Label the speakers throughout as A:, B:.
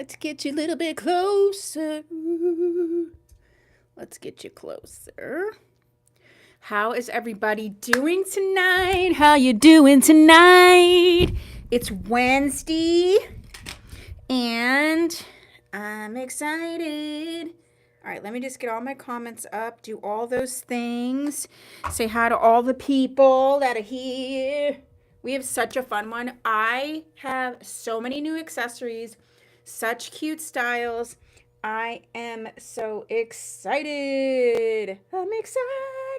A: Let's get you a little bit closer. Let's get you closer. How is everybody doing tonight? How you doing tonight? It's Wednesday, and I'm excited. All right, let me just get all my comments up, do all those things, say hi to all the people that are here. We have such a fun one. I have so many new accessories, such cute styles. I am so excited. I'm excited.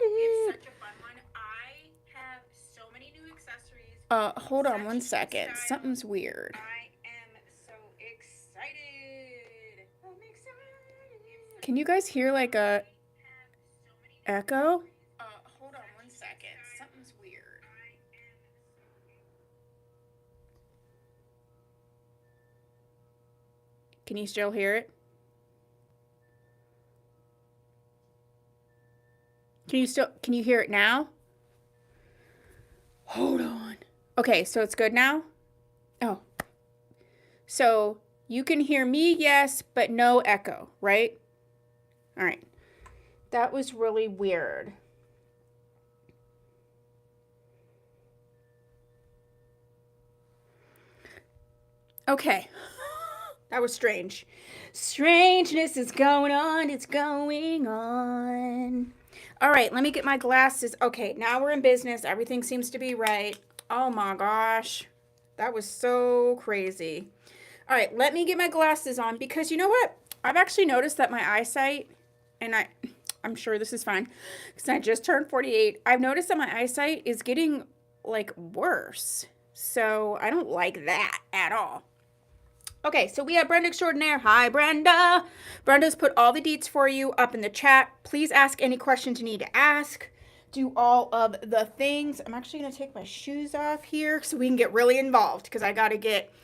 A: It's such a fun one. I have so many new accessories. Hold on one second. Something's weird. I am so excited. I'm excited. Can you guys hear like a echo? Hold on one second. Something's weird. Can you still hear it? Can you hear it now? Hold on. Okay, so it's good now? Oh. So you can hear me, yes, but no echo, right? All right. That was really weird. Okay. That was strange. Strangeness is going on. It's going on. All right, let me get my glasses. Okay, now we're in business. Everything seems to be right. Oh my gosh. That was so crazy. All right, let me get my glasses on because you know what? I've actually noticed that my eyesight, and I'm sure this is fine because I just turned 48. I've noticed that my eyesight is getting like worse. So I don't like that at all. Okay, so we have Brenda Extraordinaire. Hi, Brenda. Brenda's put all the deets for you up in the chat. Please ask any questions you need to ask. Do all of the things. I'm actually going to take my shoes off here so we can get really involved because I got to get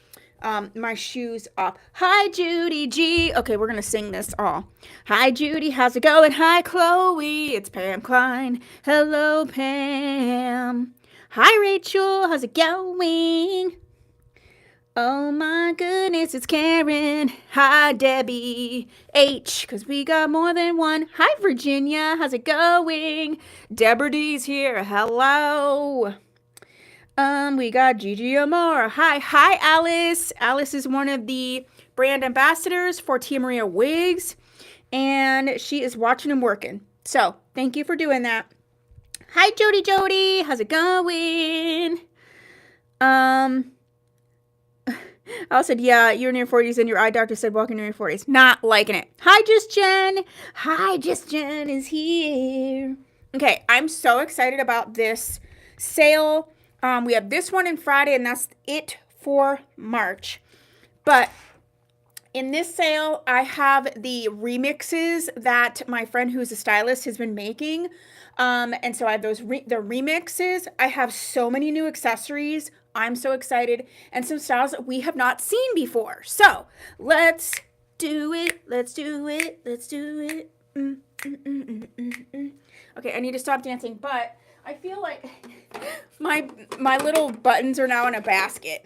A: my shoes off. Hi, Judy G. Okay, we're going to sing this all. Hi, Judy. How's it going? Hi, Chloe. It's Pam Klein. Hello, Pam. Hi, Rachel. How's it going? Oh my goodness, it's Karen. Hi, Debbie H, because we got more than one. Hi, Virginia. How's it going? Deborah D's here. Hello. We got Gigi Amor. Hi, Alice. Alice is one of the brand ambassadors for Tia Maria Wigs, and she is watching and working. So, thank you for doing that. Hi, Jody. How's it going? I said, yeah, you're in your 40s and your eye doctor said walking in your 40s. Not liking it. Hi, Just Jen. Hi, Just Jen is here. Okay, I'm so excited about this sale. We have this one in Friday, and that's it for March. But in this sale, I have the remixes that my friend who's a stylist has been making. And so I have those the remixes. I have so many new accessories. I'm so excited. And some styles that we have not seen before. So let's do it. Let's do it. Let's do it. Okay, I need to stop dancing, but I feel like my little buttons are now in a basket.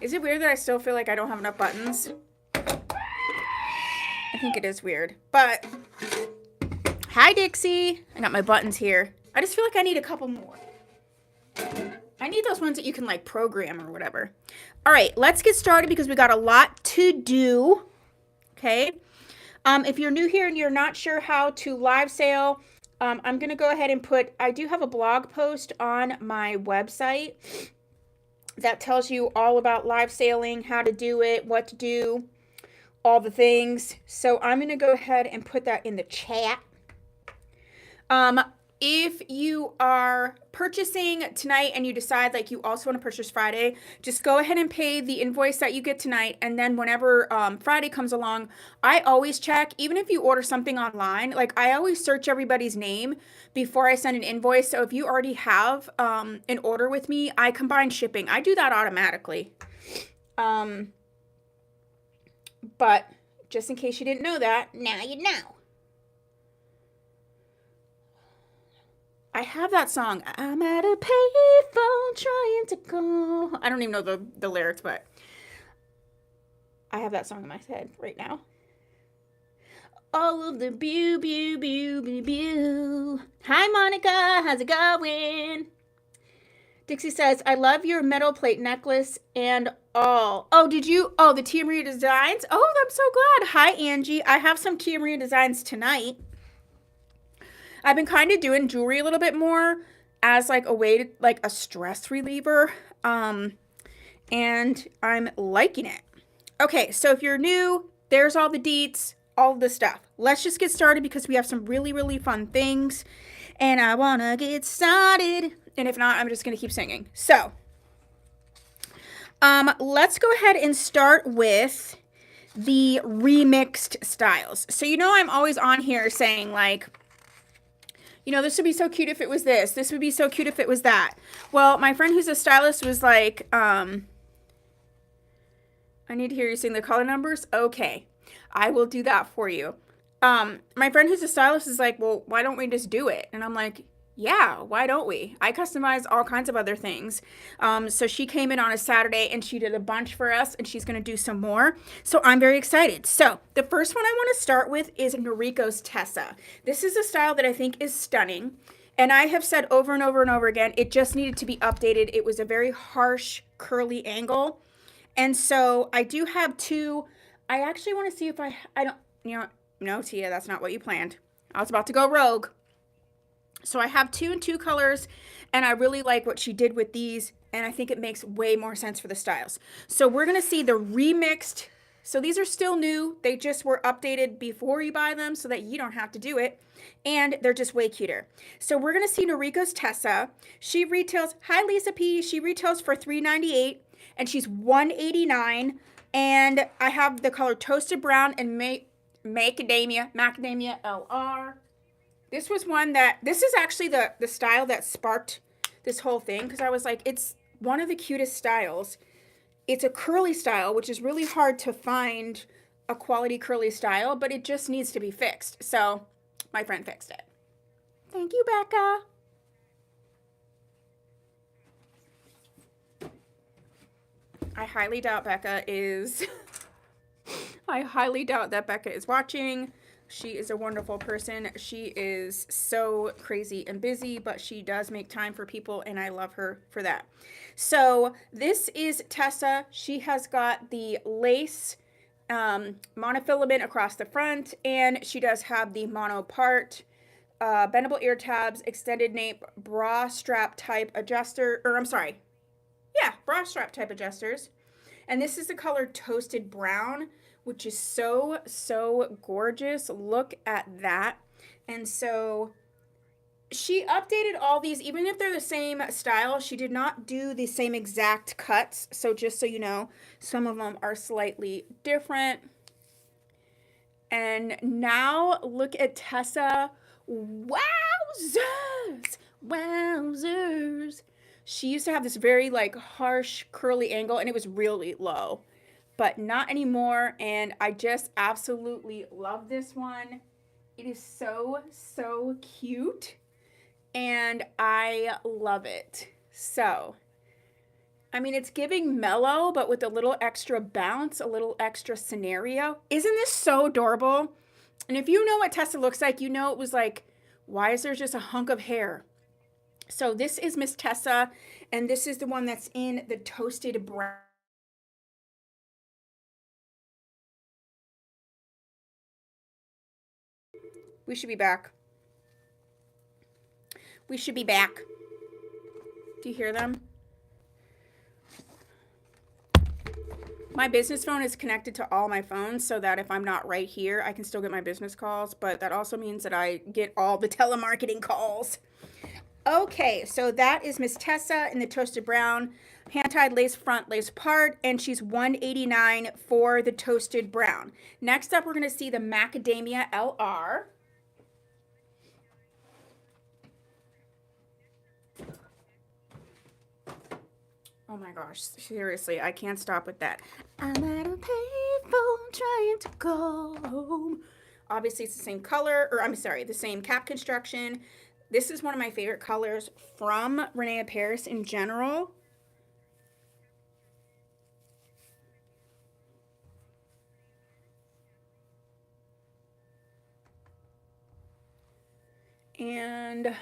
A: Is it weird that I still feel like I don't have enough buttons? I think it is weird. But, hi, Dixie. I got my buttons here. I just feel like I need a couple more. I need those ones that you can, like, program or whatever. All right, let's get started because we got a lot to do. Okay? If you're new here and you're not sure how to live sale, I'm going to go ahead and I do have a blog post on my website that tells you all about live selling, how to do it, what to do, all the things. So I'm going to go ahead and put that in the chat. If you are purchasing tonight and you decide like you also want to purchase Friday, just go ahead and pay the invoice that you get tonight. And then whenever Friday comes along, I always check, even if you order something online, like I always search everybody's name before I send an invoice. So if you already have an order with me, I combine shipping. I do that automatically. But just in case you didn't know that, now you know. I have that song. I'm at a payphone trying to call. I don't even know the lyrics, but I have that song in my head right now. All of the bew, bew, bew, bew, bew. Hi, Monica. How's it going? Dixie says, I love your metal plate necklace and all. Oh, did you? Oh, the Tia Maria designs? Oh, I'm so glad. Hi, Angie. I have some Tia Maria designs tonight. I've been kind of doing jewelry a little bit more as like a way to, like a stress reliever. And I'm liking it. Okay, so if you're new, there's all the deets, all the stuff. Let's just get started because we have some really, really fun things. And I want to get started. And if not, I'm just going to keep singing. So, let's go ahead and start with the remixed styles. So, you know, I'm always on here saying like, you know, this would be so cute if it was this. This would be so cute if it was that. Well, my friend who's a stylist was like, I need to hear you sing the color numbers. Okay, I will do that for you. My friend who's a stylist is like, well, why don't we just do it? And I'm like, yeah, why don't we? I customize all kinds of other things. So she came in on a Saturday and she did a bunch for us and she's going to do some more. So I'm very excited. So the first one I want to start with is Noriko's Tessa. This is a style that I think is stunning. And I have said over and over and over again, it just needed to be updated. It was a very harsh, curly angle. And so I do have two. I actually want to see if I don't, you know, no, Tia, that's not what you planned. I was about to go rogue. So I have 2 in 2 colors, and I really like what she did with these, and I think it makes way more sense for the styles. So we're going to see the remixed. So these are still new. They just were updated before you buy them so that you don't have to do it, and they're just way cuter. So we're going to see Noriko's Tessa. She retails, hi Lisa P, she retails for $3.98, and she's $1.89, and I have the color Toasted Brown and Macadamia LR. This was one that, this is actually the style that sparked this whole thing because I was like, it's one of the cutest styles. It's a curly style, which is really hard to find a quality curly style, but it just needs to be fixed. So my friend fixed it. Thank you, Becca. I highly doubt Becca is, I highly doubt that Becca is watching. She is a wonderful person. She is so crazy and busy, but she does make time for people, and I love her for that. So this is Tessa. She has got the lace monofilament across the front, and she does have the mono part, bendable ear tabs, extended nape, bra strap type adjuster, or I'm sorry, yeah, bra strap type adjusters. And this is the color Toasted Brown, which is so, so gorgeous. Look at that. And so she updated all these, even if they're the same style, she did not do the same exact cuts. So just so you know, some of them are slightly different. And now look at Tessa. Wowzers! Wowzers! She used to have this very like harsh curly angle and it was really low, but not anymore. And I just absolutely love this one. It is so, so cute and I love it. So, I mean, it's giving mellow, but with a little extra bounce, a little extra scenario. Isn't this so adorable? And if you know what Tessa looks like, you know it was like, why is there just a hunk of hair? So this is Miss Tessa, and this is the one that's in the Toasted Brown. We should be back. We should be back. Do you hear them? My business phone is connected to all my phones so that if I'm not right here, I can still get my business calls, but that also means that I get all the telemarketing calls. Okay, so that is Miss Tessa in the Toasted Brown, hand-tied lace front, lace part, and she's $189 for the Toasted Brown. Next up, we're going to see the Macadamia LR. Oh my gosh, seriously, I can't stop with that. I'm at a payphone trying to go home. Obviously, it's the same color, or I'm sorry, the same cap construction. This is one of my favorite colors from Renee Paris in general. And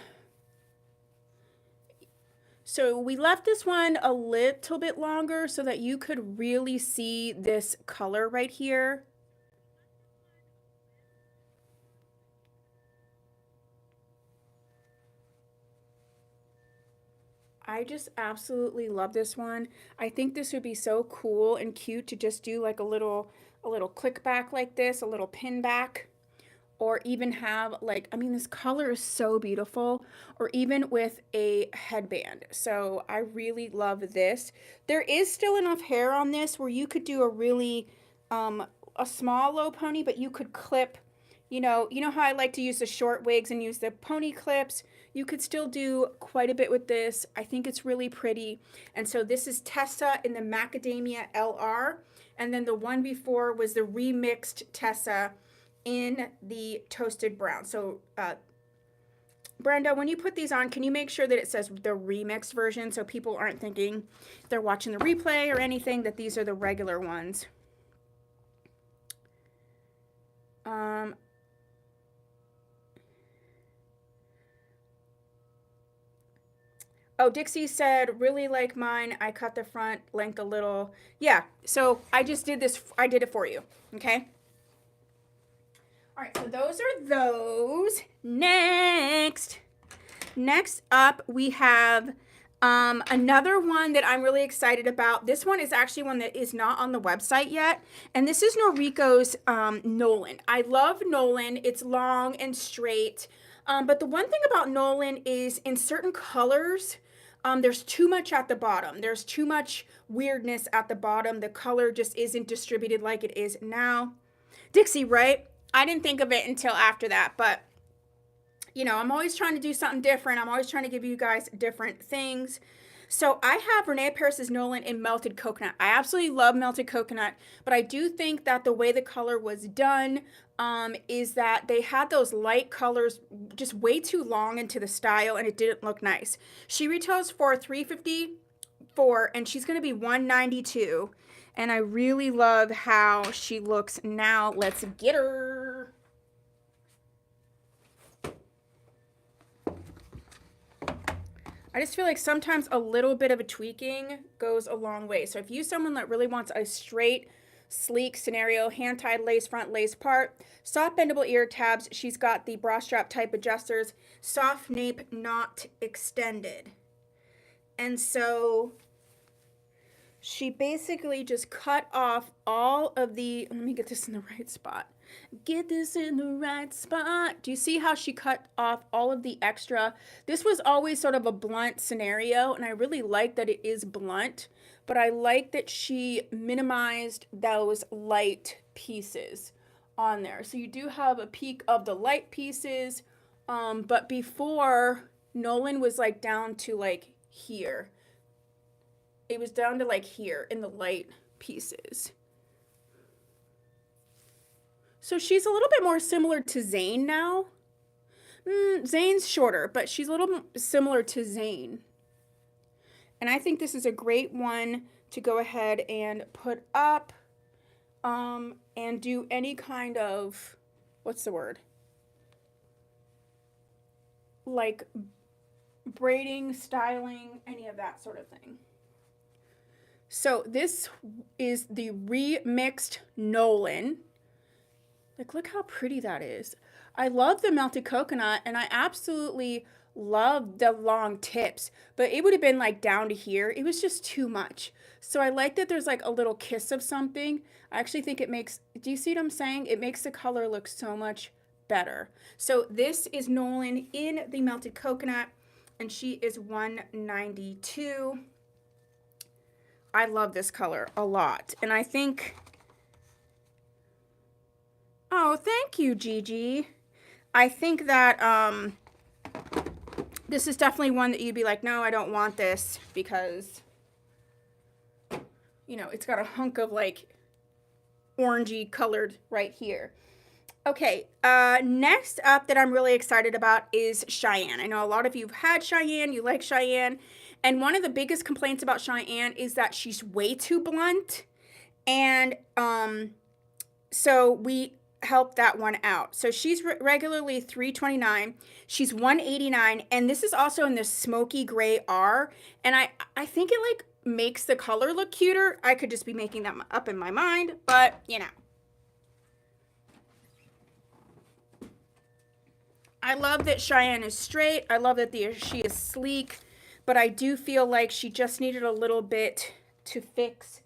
A: so we left this one a little bit longer so that you could really see this color right here. I just absolutely love this one. I think this would be so cool and cute to just do like a little click back like this, a little pin back, or even have like, I mean, this color is so beautiful, or even with a headband. So I really love this. There is still enough hair on this where you could do a really, a small low pony, but you could clip, you know how I like to use the short wigs and use the pony clips. You could still do quite a bit with this. I think it's really pretty. And so this is Tessa in the Macadamia LR. And then the one before was the remixed Tessa in the toasted brown. So, Brenda, when you put these on, can you make sure that it says the remixed version so people aren't thinking if they're watching the replay or anything that these are the regular ones? Oh, Dixie said, really like mine. I cut the front length a little. Yeah, so I just did this. I did it for you, okay? All right, so those are those. Next up, we have another one that I'm really excited about. This one is actually one that is not on the website yet, and this is Noriko's Nolan. I love Nolan. It's long and straight, but the one thing about Nolan is in certain colors, there's too much at the bottom. There's too much weirdness at the bottom. The color just isn't distributed like it is now. Dixie, right? I didn't think of it until after that, but I'm always trying to do something different. I'm always trying to give you guys different things. So I have Renee Paris's Nolan in Melted Coconut. I absolutely love Melted Coconut, but I do think that the way the color was done is that they had those light colors just way too long into the style, and it didn't look nice. She retails for $354, and she's going to be $192, and I really love how she looks now. Let's get her. I just feel like sometimes a little bit of a tweaking goes a long way. So if you're someone that really wants a straight, sleek scenario, hand-tied lace front, lace part, soft bendable ear tabs, she's got the bra strap type adjusters, soft nape, not extended. And so she basically just cut off all of the, let me get this in the right spot. Get this in the right spot. Do you see how she cut off all of the extra? This was always sort of a blunt scenario, and I really like that it is blunt, but I like that she minimized those light pieces on there. So you do have a peak of the light pieces, but before, Nolan was like down to like here. It was down to like here in the light pieces. So she's a little bit more similar to Zane now. Zane's shorter, but she's a little similar to Zane. And I think this is a great one to go ahead and put up and do any kind of, what's the word? Like braiding, styling, any of that sort of thing. So this is the remixed Nolan. Like, look how pretty that is. I love the Melted Coconut, and I absolutely love the long tips, but it would have been like down to here. It was just too much. So I like that there's like a little kiss of something. I actually think it makes, do you see what I'm saying? It makes the color look so much better. So this is Nolan in the Melted Coconut, and she is $192. I love this color a lot, and I think, oh, thank you, Gigi. I think that this is definitely one that you'd be like, no, I don't want this, because, it's got a hunk of like orangey colored right here. Okay, next up that I'm really excited about is Cheyenne. I know a lot of you have had Cheyenne, you like Cheyenne, and one of the biggest complaints about Cheyenne is that she's way too blunt, and so we help that one out. So she's regularly $329. She's $189, and this is also in the smoky gray R. And I think it like makes the color look cuter. I could just be making that up in my mind, but you know. I love that Cheyenne is straight. I love that she is sleek, but I do feel like she just needed a little bit to fix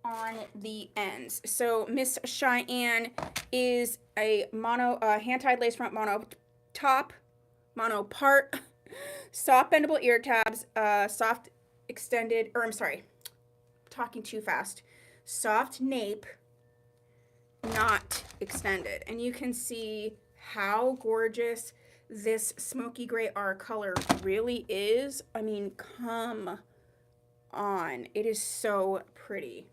A: on the ends. So Miss Cheyenne is a hand-tied lace front mono top, mono part, soft bendable ear tabs, soft extended, or I'm sorry, talking too fast, soft nape, not extended. And you can see how gorgeous this smoky gray R color really is. I mean, come on. It is so pretty.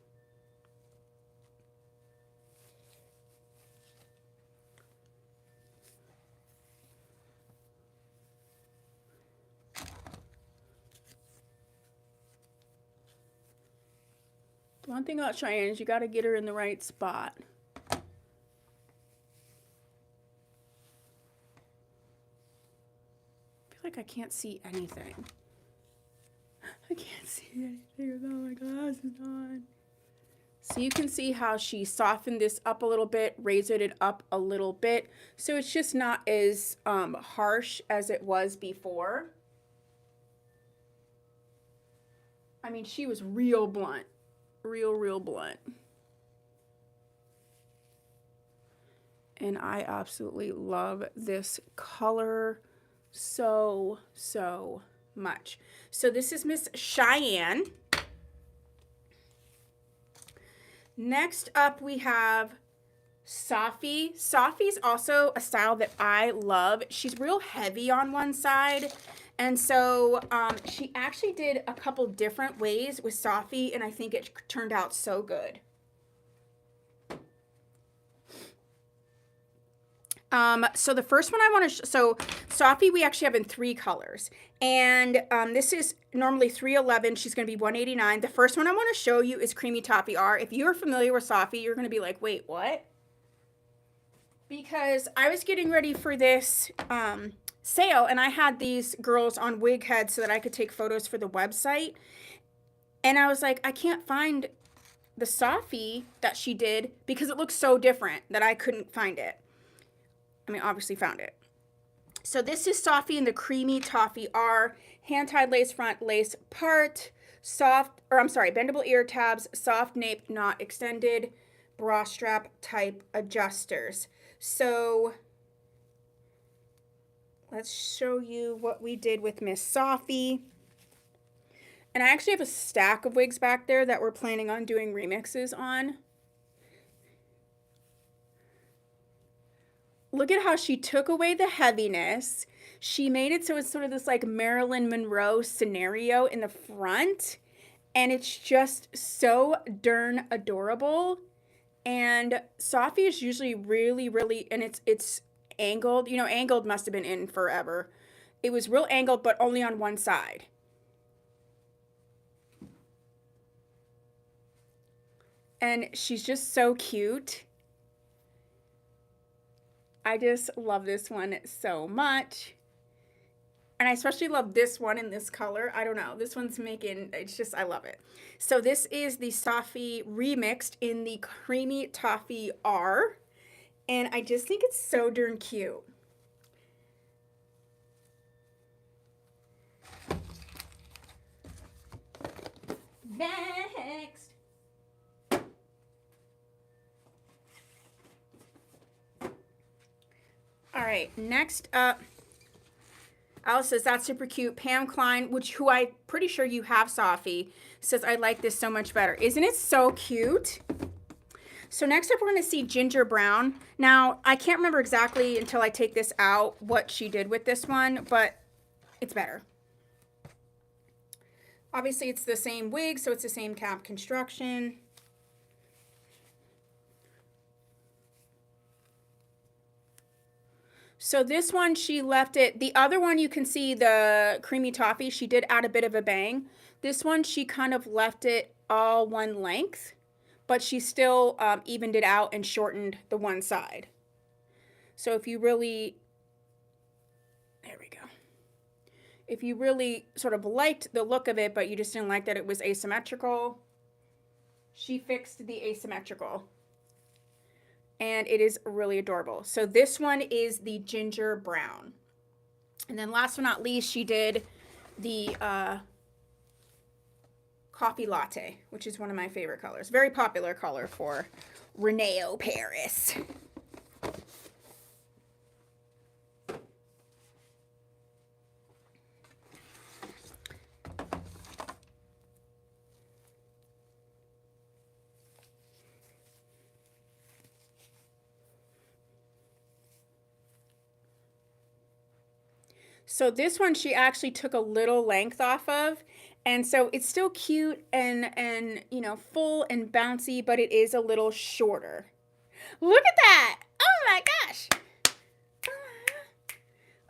A: One thing about Cheyenne is you got to get her in the right spot. I feel like I can't see anything. I can't see anything without my glasses on. So you can see how she softened this up a little bit, razored it up a little bit. So it's just not as harsh as it was before. I mean, she was real blunt. Real blunt. And I absolutely love this color so much. So this is Miss Cheyenne. Next up we have Safi. Safi's also a style that I love. She's real heavy on one side. And so she actually did a couple different ways with Safi, and I think it turned out so good. So the first one I want to so Safi we actually have in 3 colors, and this is normally $311. She's going to be $189. The first one I want to show you is Creamy Toffee R. If you're familiar with Safi, you're going to be like, wait, what? Because I was getting ready for this sale, and I had these girls on Wig Head so that I could take photos for the website, and I was like, I can't find the Safi that she did because it looks so different that I couldn't find it. I mean, obviously found it. So this is Safi in the Creamy Toffee R, hand-tied lace front, lace part, bendable ear tabs, soft nape, not extended, bra strap type adjusters. So let's show you what we did with Miss Safi. And I actually have a stack of wigs back there that we're planning on doing remixes on. Look at how she took away the heaviness. She made it so it's sort of this like Marilyn Monroe scenario in the front. And it's just so darn adorable. And Safi is usually really, and it's angled. You know, angled must have been in forever. It was real angled, but only on one side. And she's just so cute. I just love this one so much. And I especially love this one in this color. I don't know. This one's making, it's just, I love it. So this is the Safi remixed in the Creamy Toffee R. And I just think it's so darn cute. Next. All right, next up, Alice says, that's super cute. Pam Klein, who I'm pretty sure you have, Safi, says, I like this so much better. Isn't it so cute? So next up, we're going to see Ginger Brown. Now, I can't remember exactly until I take this out what she did with this one, but it's better. Obviously, it's the same wig, so it's the same cap construction. So this one, she left it. The other one, you can see the Creamy Toffee. She did add a bit of a bang. This one, she kind of left it all one length, but she still evened it out and shortened the one side. So if you really, there we go. If you really sort of liked the look of it, but you just didn't like that it was asymmetrical, she fixed the asymmetrical. And it is really adorable. So this one is the ginger brown. And then last but not least, she did the coffee latte, which is one of my favorite colors. Very popular color for Reneo Paris. So this one she actually took a little length off of, and so it's still cute and you know, full and bouncy, but it is a little shorter. Look at that! Oh my gosh!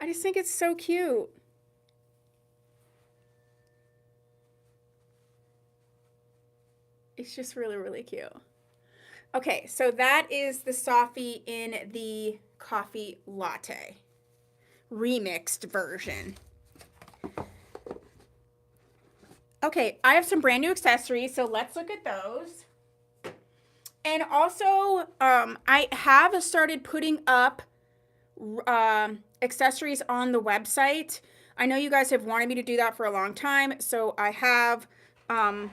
A: I just think it's so cute. It's just really, really cute. Okay, so that is the Sofie in the coffee latte remixed version. Okay, I have some brand new accessories, so let's look at those. And also, I have started putting up accessories on the website. I know you guys have wanted me to do that for a long time, so I have. And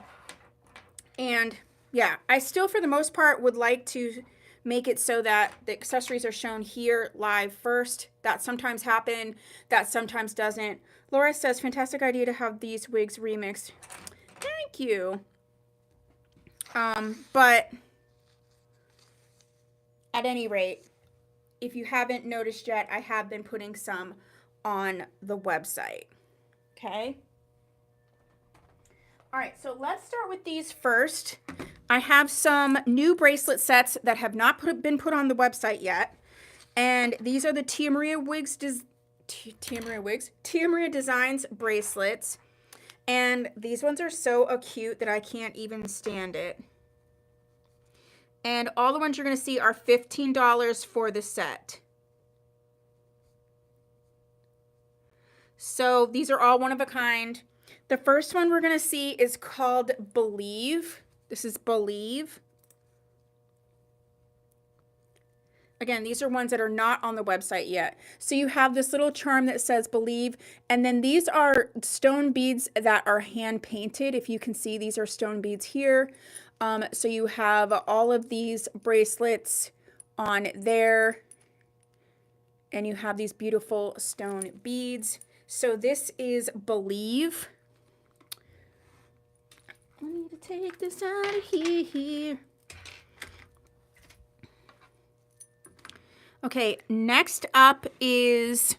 A: yeah, I still, for the most part, would like to make it so that the accessories are shown here live first. That sometimes happen, that sometimes doesn't. Laura says, fantastic idea to have these wigs remixed. Thank you. But at any rate, if you haven't noticed yet, I have been putting some on the website. Okay. All right, so let's start with these first. I have some new bracelet sets that have not been put on the website yet. And these are the Tia Maria Wigs, Tia Maria Designs bracelets. And these ones are so cute that I can't even stand it. And all the ones you're going to see are $15 for the set. So these are all one of a kind. The first one we're going to see is called Believe. This is Believe. Again, these are ones that are not on the website yet. So you have this little charm that says Believe, and then these are stone beads that are hand painted. If you can see, these are stone beads here. So you have all of these bracelets on there, and you have these beautiful stone beads. So this is Believe. I need to take this out of here. Okay, next up is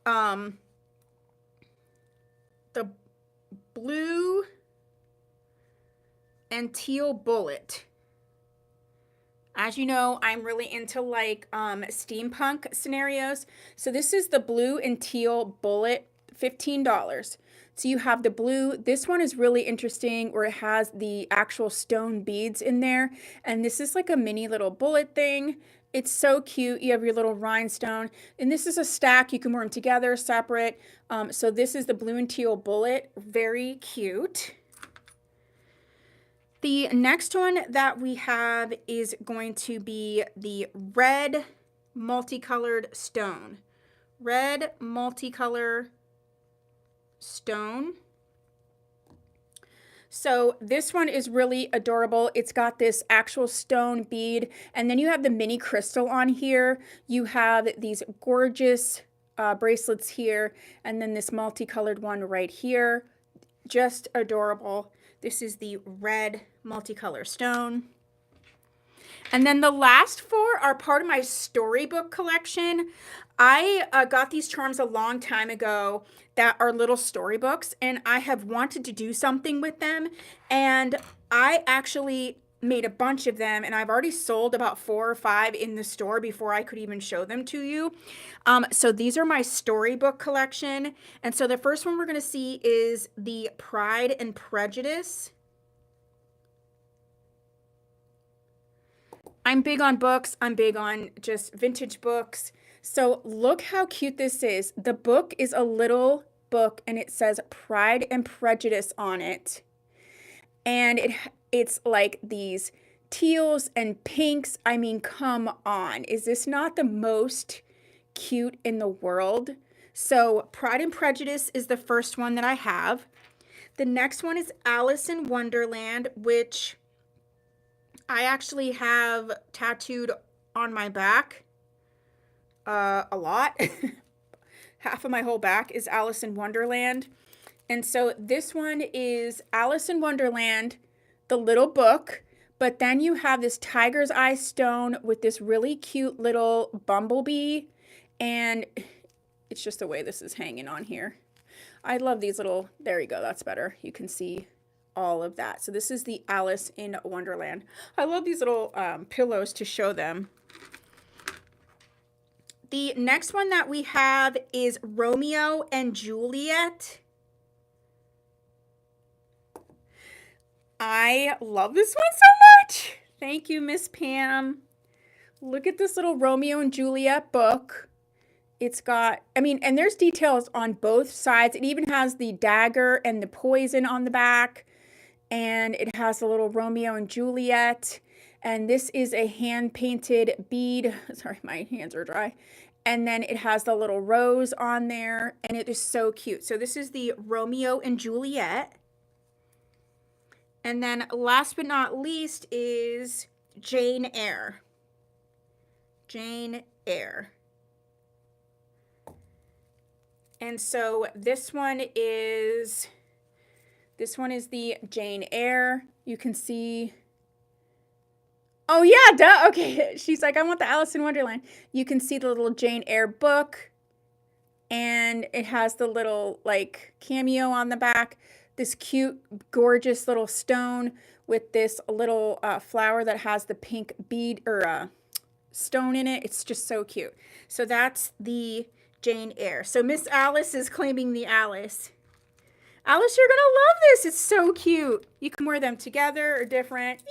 A: the blue and teal bullet. As you know, I'm really into like steampunk scenarios. So this is the blue and teal bullet, $15. So you have the blue. This one is really interesting where it has the actual stone beads in there. And this is like a mini little bullet thing. It's so cute. You have your little rhinestone. And this is a stack. You can wear them together, separate. So this is the blue and teal bullet. Very cute. The next one that we have is going to be the red multicolored stone. Red multicolor stone. So this one is really adorable. It's got this actual stone bead, and then you have the mini crystal on here. You have these gorgeous bracelets here, and then this multicolored one right here. Just adorable. This is the red multicolor stone. And then the last four are part of my storybook collection. I got these charms a long time ago that are little storybooks, and I have wanted to do something with them. And I actually made a bunch of them, and I've already sold about 4 or 5 in the store before I could even show them to you. So these are my storybook collection. And so the first one we're going to see is the Pride and Prejudice. I'm big on books. I'm big on just vintage books. So look how cute this is. The book is a little book and it says Pride and Prejudice on it. And it's like these teals and pinks. I mean, come on. Is this not the most cute in the world? So Pride and Prejudice is the first one that I have. The next one is Alice in Wonderland, which I actually have tattooed on my back a lot. Half of my whole back is Alice in Wonderland. And so this one is Alice in Wonderland, the little book, but then you have this tiger's eye stone with this really cute little bumblebee, and it's just the way this is hanging on here. I love these little, there you go, that's better. You can see all of that. So this is the Alice in Wonderland. I love these little pillows to show them. The next one that we have is Romeo and Juliet. I love this one so much. Thank you, Miss Pam. Look at this little Romeo and Juliet book. It's got, I mean, and there's details on both sides. It even has the dagger and the poison on the back. And it has a little Romeo and Juliet. And this is a hand-painted bead. Sorry, my hands are dry. And then it has the little rose on there. And it is so cute. So this is the Romeo and Juliet. And then last but not least is Jane Eyre. Jane Eyre. And so this one is the Jane Eyre. You can see, oh yeah, duh, okay. She's like, I want the Alice in Wonderland. You can see the little Jane Eyre book. And it has the little like cameo on the back. This cute, gorgeous little stone with this little flower that has the pink bead or stone in it. It's just so cute. So that's the Jane Eyre. So Miss Alice is claiming the Alice. Alice, you're going to love this. It's so cute. You can wear them together or different.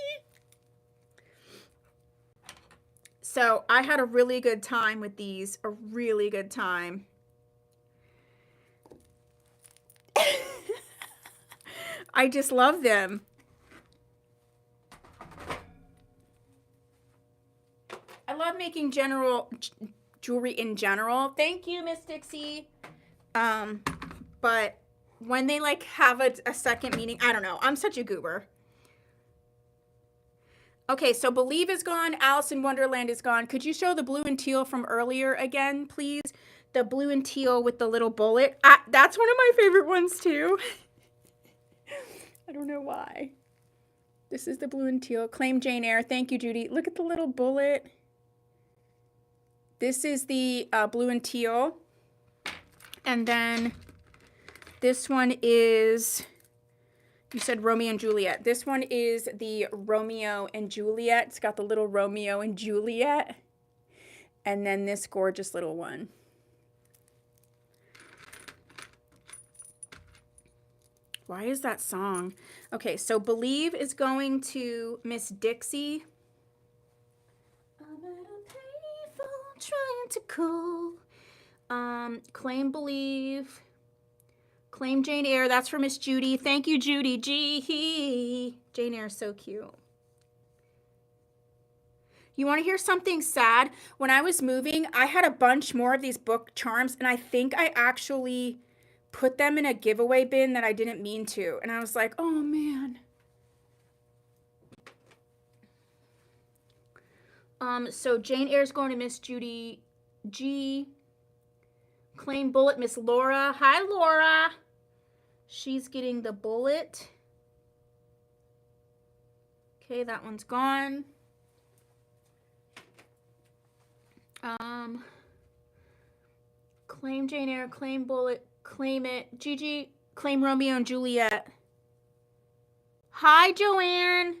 A: So I had a really good time with these. A really good time. I just love them. I love making jewelry in general. Thank you, Miss Dixie. But when they like have a second meaning, I don't know. I'm such a goober. Okay, so Believe is gone. Alice in Wonderland is gone. Could you show the blue and teal from earlier again, please? The blue and teal with the little bullet. That's one of my favorite ones too. I don't know why. This is the blue and teal. Claim Jane Eyre. Thank you, Judy. Look at the little bullet. This is the blue and teal. And then this one is, you said Romeo and Juliet. This one is the Romeo and Juliet. It's got the little Romeo and Juliet. And then this gorgeous little one. Why is that song? Okay, so Believe is going to Miss Dixie. I'm at a payphone trying to call. Claim Believe. Claim Jane Eyre. That's for Miss Judy. Thank you, Judy G. Jane Eyre is so cute. You want to hear something sad? When I was moving, I had a bunch more of these book charms, and I think I actually put them in a giveaway bin that I didn't mean to. And I was like, oh man. So Jane Eyre's going to Miss Judy G. Claim Bullet, Miss Laura. Hi, Laura. She's getting the bullet. Okay, that one's gone. Claim Jane Eyre, claim Bullet, claim it. Gigi, claim Romeo and Juliet. Hi, Joanne.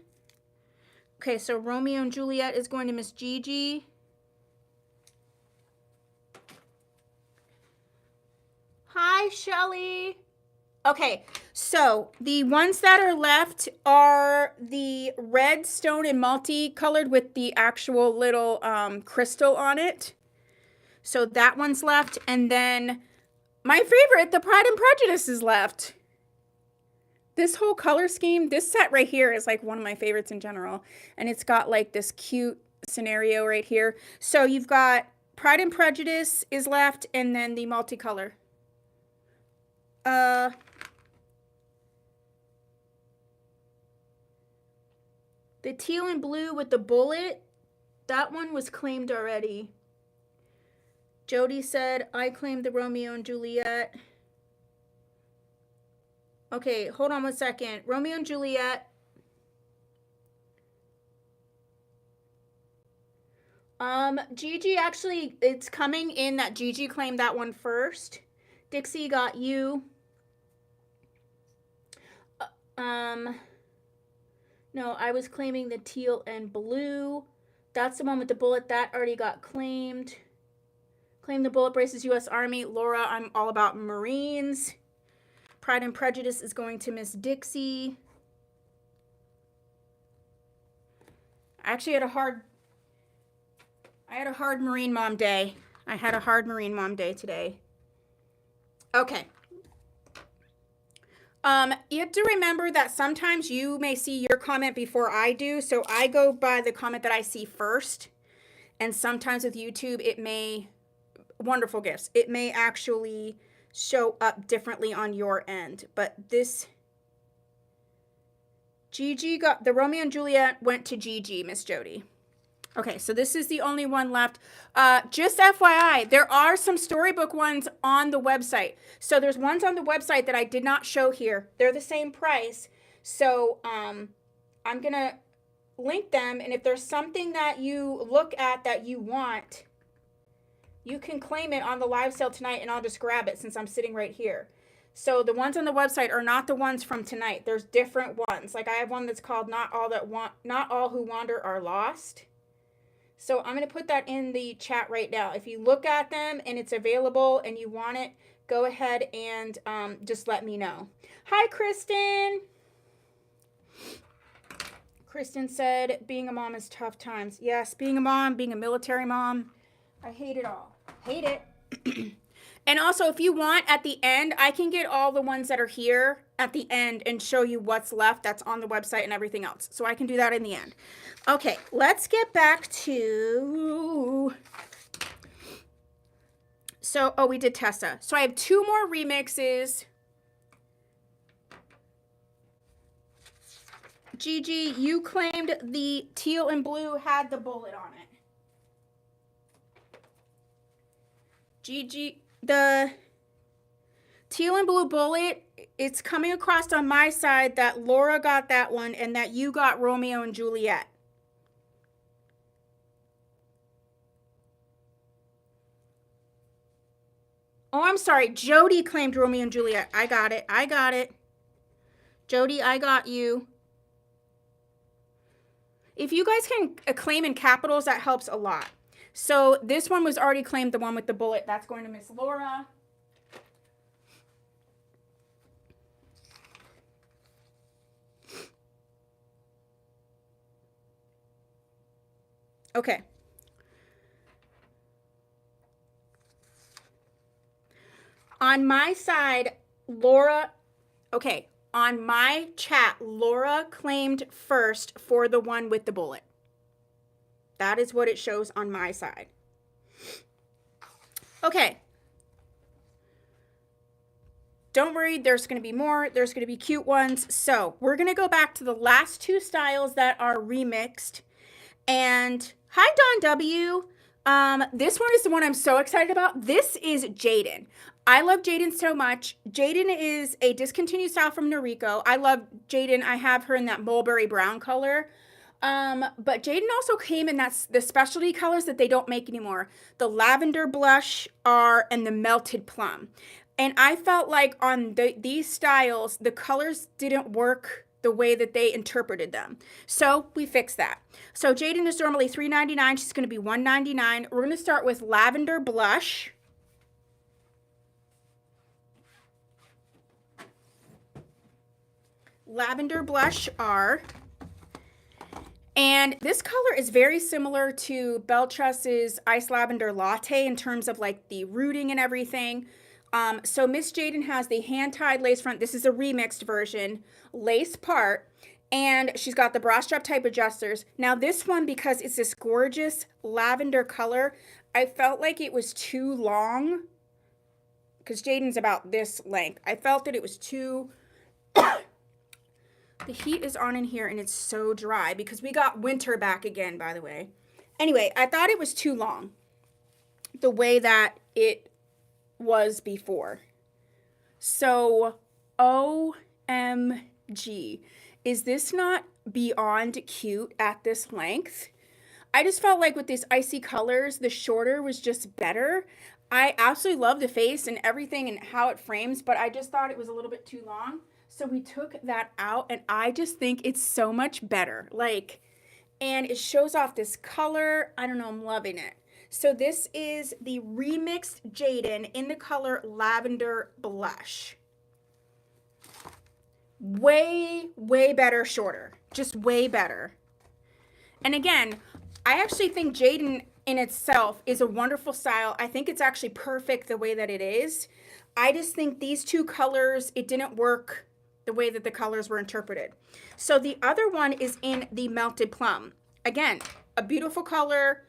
A: Okay, so Romeo and Juliet is going to Miss Gigi. Hi, Shelly. Okay, so the ones that are left are the red stone and multicolored with the actual little crystal on it. So that one's left. And then my favorite, the Pride and Prejudice, is left. This whole color scheme, this set right here is like one of my favorites in general. And it's got like this cute scenario right here. So you've got Pride and Prejudice is left, and then the multicolor. The teal and blue with the bullet, that one was claimed already. Jody said, I claimed the Romeo and Juliet. Okay, hold on one second. Romeo and Juliet. Gigi, actually, it's coming in that Gigi claimed that one first. Dixie got you. No, I was claiming the teal and blue. That's the one with the bullet. That already got claimed. Claim the bullet braces, U.S. Army. Laura, I'm all about Marines. Pride and Prejudice is going to Miss Dixie. I actually had a hard Marine Mom day. I had a hard Marine Mom day today. Okay. You have to remember that sometimes you may see your comment before I do, so I go by the comment that I see first. And sometimes with YouTube, it may, wonderful gifts, it may actually show up differently on your end. But this, Gigi got, the Romeo and Juliet went to Gigi, Miss Jody. Okay, so this is the only one left. Just FYI, there are some storybook ones on the website. So there's ones on the website that I did not show here. They're the same price. So I'm going to link them. And if there's something that you look at that you want, you can claim it on the live sale tonight, and I'll just grab it since I'm sitting right here. So the ones on the website are not the ones from tonight. There's different ones. Like I have one that's called Not All Who Wander Are Lost. So I'm going to put that in the chat right now. If you look at them and it's available and you want it, go ahead and just let me know. Hi, Kristen. Kristen said, being a mom is tough times. Yes, being a mom, being a military mom, I hate it all. Hate it. And also, if you want, at the end, I can get all the ones that are here at the end and show you what's left that's on the website and everything else. So I can do that in the end. Okay, let's get back to... So, oh, we did Tessa. So I have 2 more remixes. Gigi, you claimed the teal and blue had the bullet on it. Gigi, the teal and blue bullet, it's coming across on my side that Laura got that one and that you got Romeo and Juliet. Oh, I'm sorry. Jody claimed Romeo and Juliet. I got it. I got it. Jody, I got you. If you guys can claim in capitals, that helps a lot. So this one was already claimed, the one with the bullet. That's going to Miss Laura. Okay. On my side, Laura, okay, on my chat, Laura claimed first for the one with the bullet. That is what it shows on my side. Okay. Don't worry, there's going to be more. There's going to be cute ones. So we're going to go back to the last 2 styles that are remixed. And hi, Don W. This one is the one I'm so excited about. This is Jaden. I love Jaden so much. Jaden is a discontinued style from Noriko. I love Jaden. I have her in that mulberry brown color. But Jaden also came in the specialty colors that they don't make anymore. The lavender blush and the melted plum. And I felt like on these styles, the colors didn't work the way that they interpreted them. So we fixed that. So Jaden is normally $3.99. She's going to be $1.99. We're going to start with lavender blush. Lavender Blush R. And this color is very similar to Beltress's Ice Lavender Latte in terms of like the rooting and everything. So Miss Jaden has the hand-tied lace front. This is a remixed version, lace part. And she's got the bra strap type adjusters. Now this one, because it's this gorgeous lavender color, I felt like it was too long. Because Jaden's about this length. I felt that it was too... The heat is on in here and it's so dry because we got winter back again, by the way. Anyway, I thought it was too long the way that it was before. So, OMG. Is this not beyond cute at this length? I just felt like with these icy colors, the shorter was just better. I absolutely love the face and everything and how it frames, but I just thought it was a little bit too long. So we took that out and I just think it's so much better. Like, and it shows off this color. I don't know, I'm loving it. So this is the remixed Jaden in the color Lavender Blush. Way, way better shorter. Just way better. And again, I actually think Jaden in itself is a wonderful style. I think it's actually perfect the way that it is. I just think these two colors, it didn't work the way that the colors were interpreted. So the other one is in the Melted Plum. Again, a beautiful color.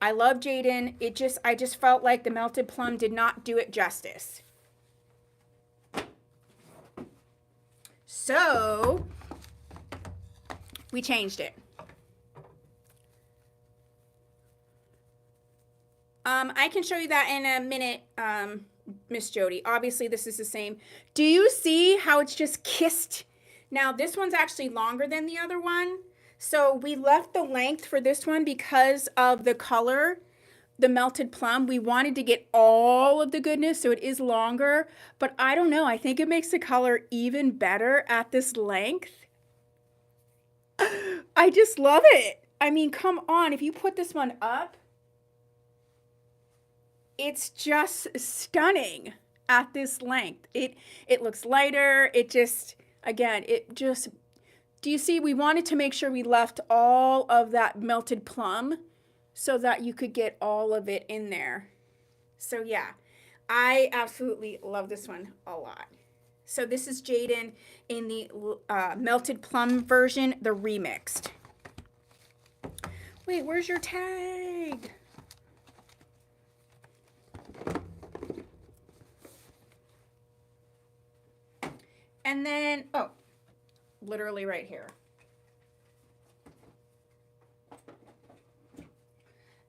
A: I love Jaden. I just felt like the Melted Plum did not do it justice. So we changed it. I can show you that in a minute, Miss Jody. Obviously, this is the same. Do you see how it's just kissed? Now, this one's actually longer than the other one. So we left the length for this one because of the color, the Melted Plum. We wanted to get all of the goodness, so it is longer. But I don't know. I think it makes the color even better at this length. I just love it. I mean, come on. If you put this one up, it's just stunning at this length. It looks lighter. It just, again, do you see? We wanted to make sure we left all of that Melted Plum so that you could get all of it in there. So yeah, I absolutely love this one a lot. So this is Jaden in the Melted Plum version, the remixed. Wait, where's your tag? And then, oh, literally right here.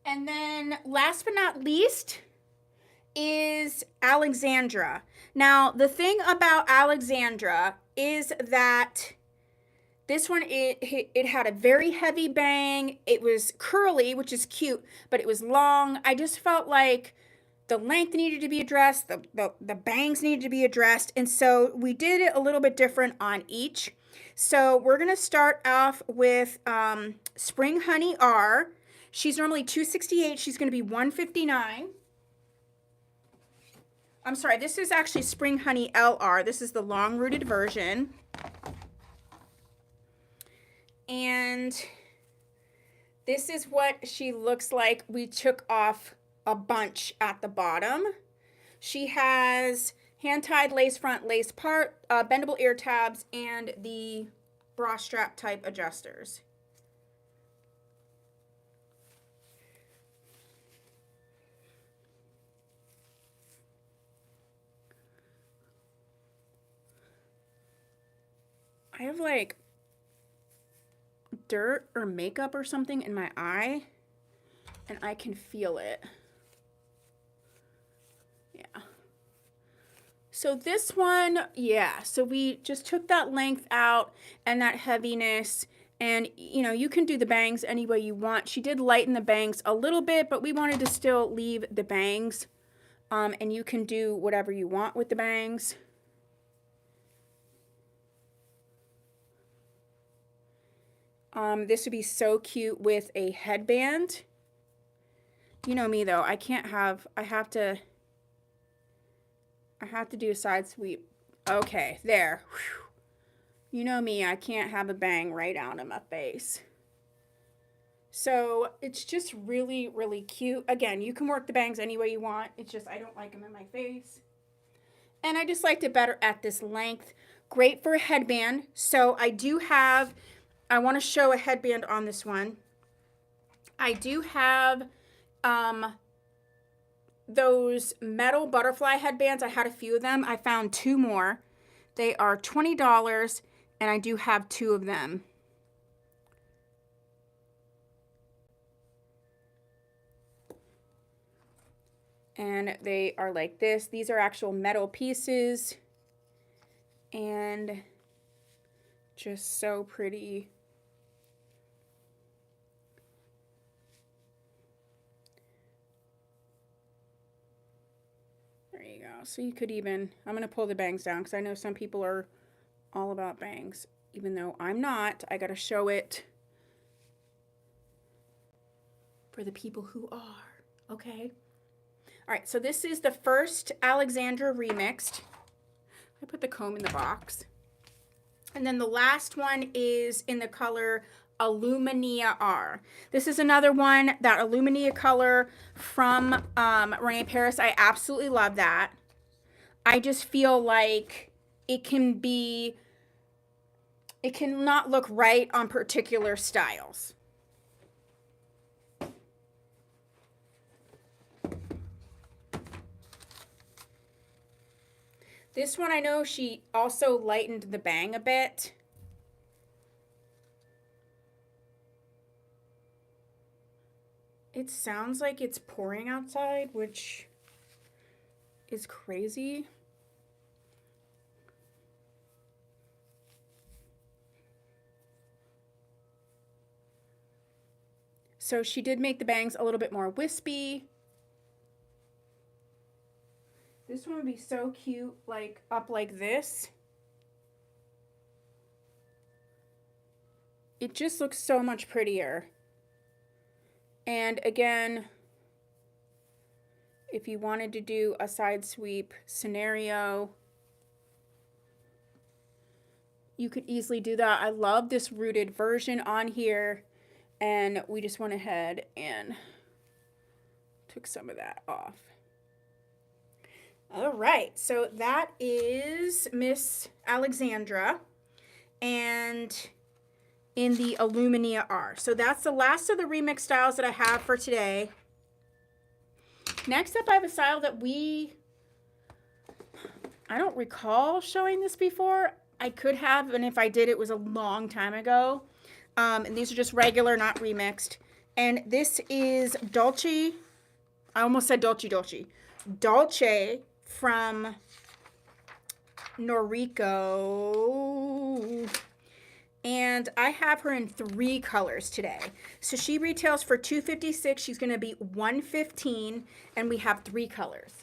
A: And then last but not least is Alexandra. Now, the thing about Alexandra is that this one, it had a very heavy bang. It was curly, which is cute, but it was long. I just felt like the length needed to be addressed, the bangs needed to be addressed, and so we did it a little bit different on each. So we're going to start off with Spring Honey R. She's normally $268. She's going to be $159. I'm sorry, this is actually Spring Honey LR. This is the long-rooted version. And this is what she looks like. We took off a bunch at the bottom. She has hand-tied lace front, lace part, bendable ear tabs, and the bra strap type adjusters. I have like dirt or makeup or something in my eye, and I can feel it. Yeah. So this one, yeah, so we just took that length out and that heaviness, and you know, you can do the bangs any way you want. She did lighten the bangs a little bit, but we wanted to still leave the bangs, and you can do whatever you want with the bangs. This would be so cute with a headband. You know me though, I have to do a side sweep. Okay, there. Whew. You know me, I can't have a bang right out of my face. So it's just really, really cute. Again, you can work the bangs any way you want. It's just I don't like them in my face. And I just liked it better at this length. Great for a headband. So I want to show a headband on this one. I do have those metal butterfly headbands. I had a few of them. I found 2 more. They are $20, and I do have 2 of them. And they are like this. These are actual metal pieces. And just so pretty. There you go. So you could even, I'm going to pull the bangs down because I know some people are all about bangs. Even though I'm not, I got to show it for the people who are. Okay. All right. So this is the first Alexandra remixed. I put the comb in the box. And then the last one is in the color Illumina R. This is another one, that Illumina color from Renee Paris. I absolutely love that. I just feel like it cannot look right on particular styles. This one, I know she also lightened the bang a bit. It sounds like it's pouring outside, which is crazy. So she did make the bangs a little bit more wispy. This one would be so cute, like up like this. It just looks so much prettier. And again, if you wanted to do a side sweep scenario, you could easily do that. I love this rooted version on here, and we just went ahead and took some of that off. All right, so that is Miss Alexandra, and in the Illumina R. So that's the last of the remix styles that I have for today. Next up, I have a style that I don't recall showing this before. I could have, and if I did, it was a long time ago. And these are just regular, not remixed. And this is Dolce. I almost said Dolce Dolce. Dolce from Noriko. And I have her in 3 colors today. So she retails for $256. She's going to be $115, and we have 3 colors.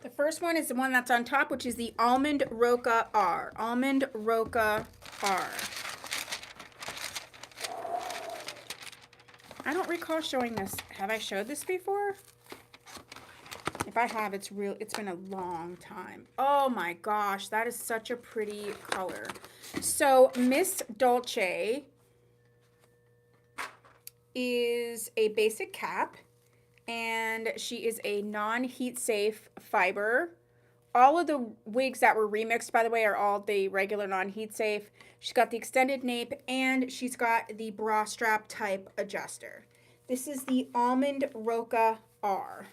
A: The first one is the one that's on top, which is the Almond Roca R. Almond Roca R. I don't recall showing this. Have I showed this before? If I have, it's been a long time. Oh my gosh, that is such a pretty color. So Miss Dolce is a basic cap, and she is a non-heat safe fiber. All of the wigs that were remixed, by the way, are all the regular non-heat safe. She's got the extended nape, and she's got the bra strap type adjuster. This is the Almond Roca R.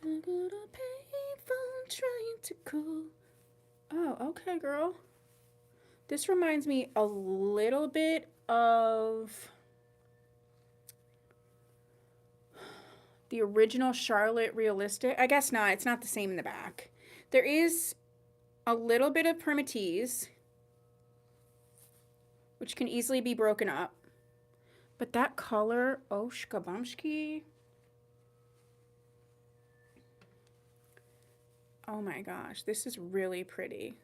A: I'm gonna pay for trying to go. Oh, okay, girl. This reminds me a little bit of the original Charlotte Realistic. I guess not. It's not the same in the back. There is a little bit of permatease, which can easily be broken up. But that color, oh, shkabamshki. Oh my gosh, this is really pretty.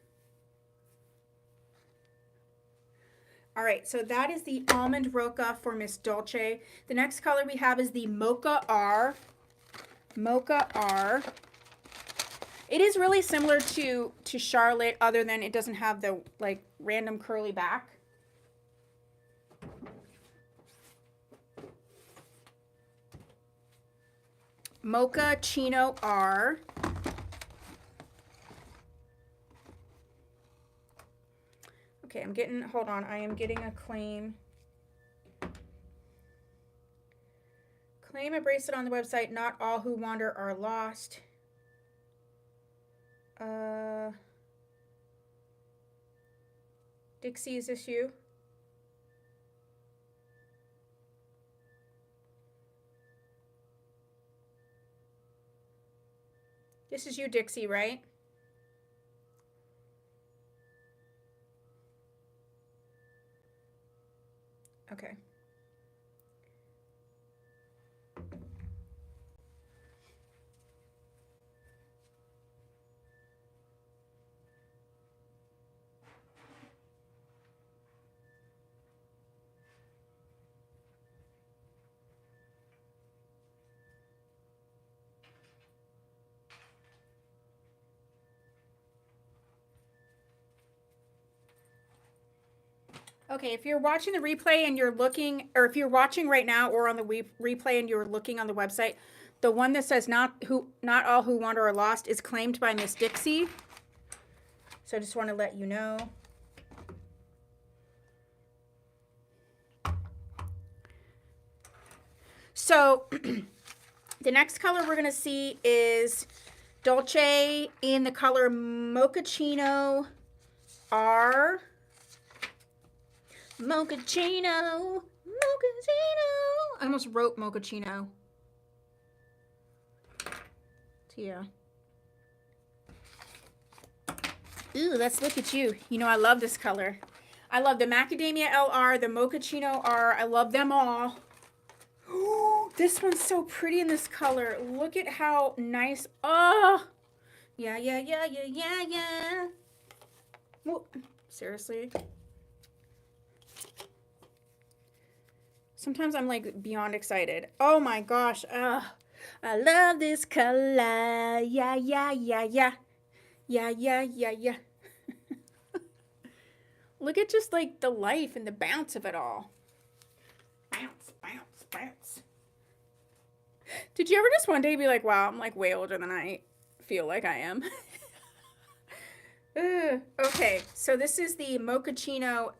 A: All right, so that is the Almond Roca for Miss Dolce. The next color we have is the Mocha R. Mocha R. It is really similar to Charlotte, other than it doesn't have the like random curly back. Mocha Chino R. Okay, I'm getting, hold on, I am getting a claim. Claim a bracelet on the website. Not all who wander are lost. Dixie, is this you? This is you, Dixie, right? Okay. Okay, if you're watching the replay and you're looking, or if you're watching right now or on the replay and you're looking on the website, the one that says not all who wander are lost is claimed by Miss Dixie. So I just want to let you know. So the next color we're going to see is Dolce in the color Mochaccino R. Mochaccino, Mochaccino. I almost wrote Mochaccino. Tia. Ooh, let's look at you. You know I love this color. I love the Macadamia LR, the Mochaccino R. I love them all. Ooh, this one's so pretty in this color. Look at how nice. Oh, yeah. Whoa. Seriously. Sometimes I'm like beyond excited. Oh my gosh. I love this color. Yeah. Look at just like the life and the bounce of it all. Bounce. Did you ever just one day be like, wow, I'm like way older than I feel like I am? Okay, so this is the Mochaccino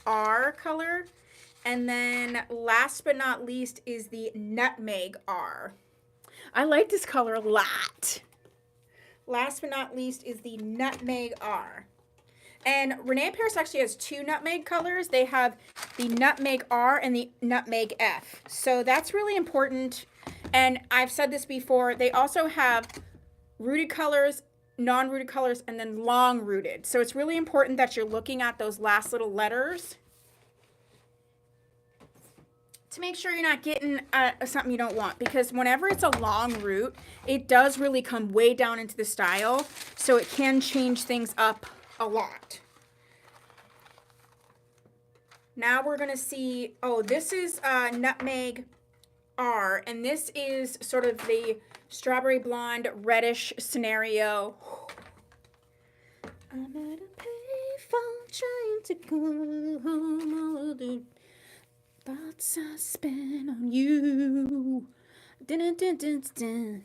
A: R color. And then last but not least is the Nutmeg R. I like this color a lot. Last but not least is the Nutmeg R. And Renee Paris actually has two nutmeg colors. They have the Nutmeg R and the Nutmeg F. So that's really important. And I've said this before, they also have rooted colors, non-rooted colors, and then long rooted. So it's really important that you're looking at those last little letters to make sure you're not getting something you don't want, because whenever it's a long root, it does really come way down into the style, so it can change things up a lot. Now we're going to see, oh, this is Nutmeg R, and this is sort of the strawberry blonde reddish scenario. I'm at a payphone trying to go home. Thoughts I spent on you. Dun, dun, dun, dun.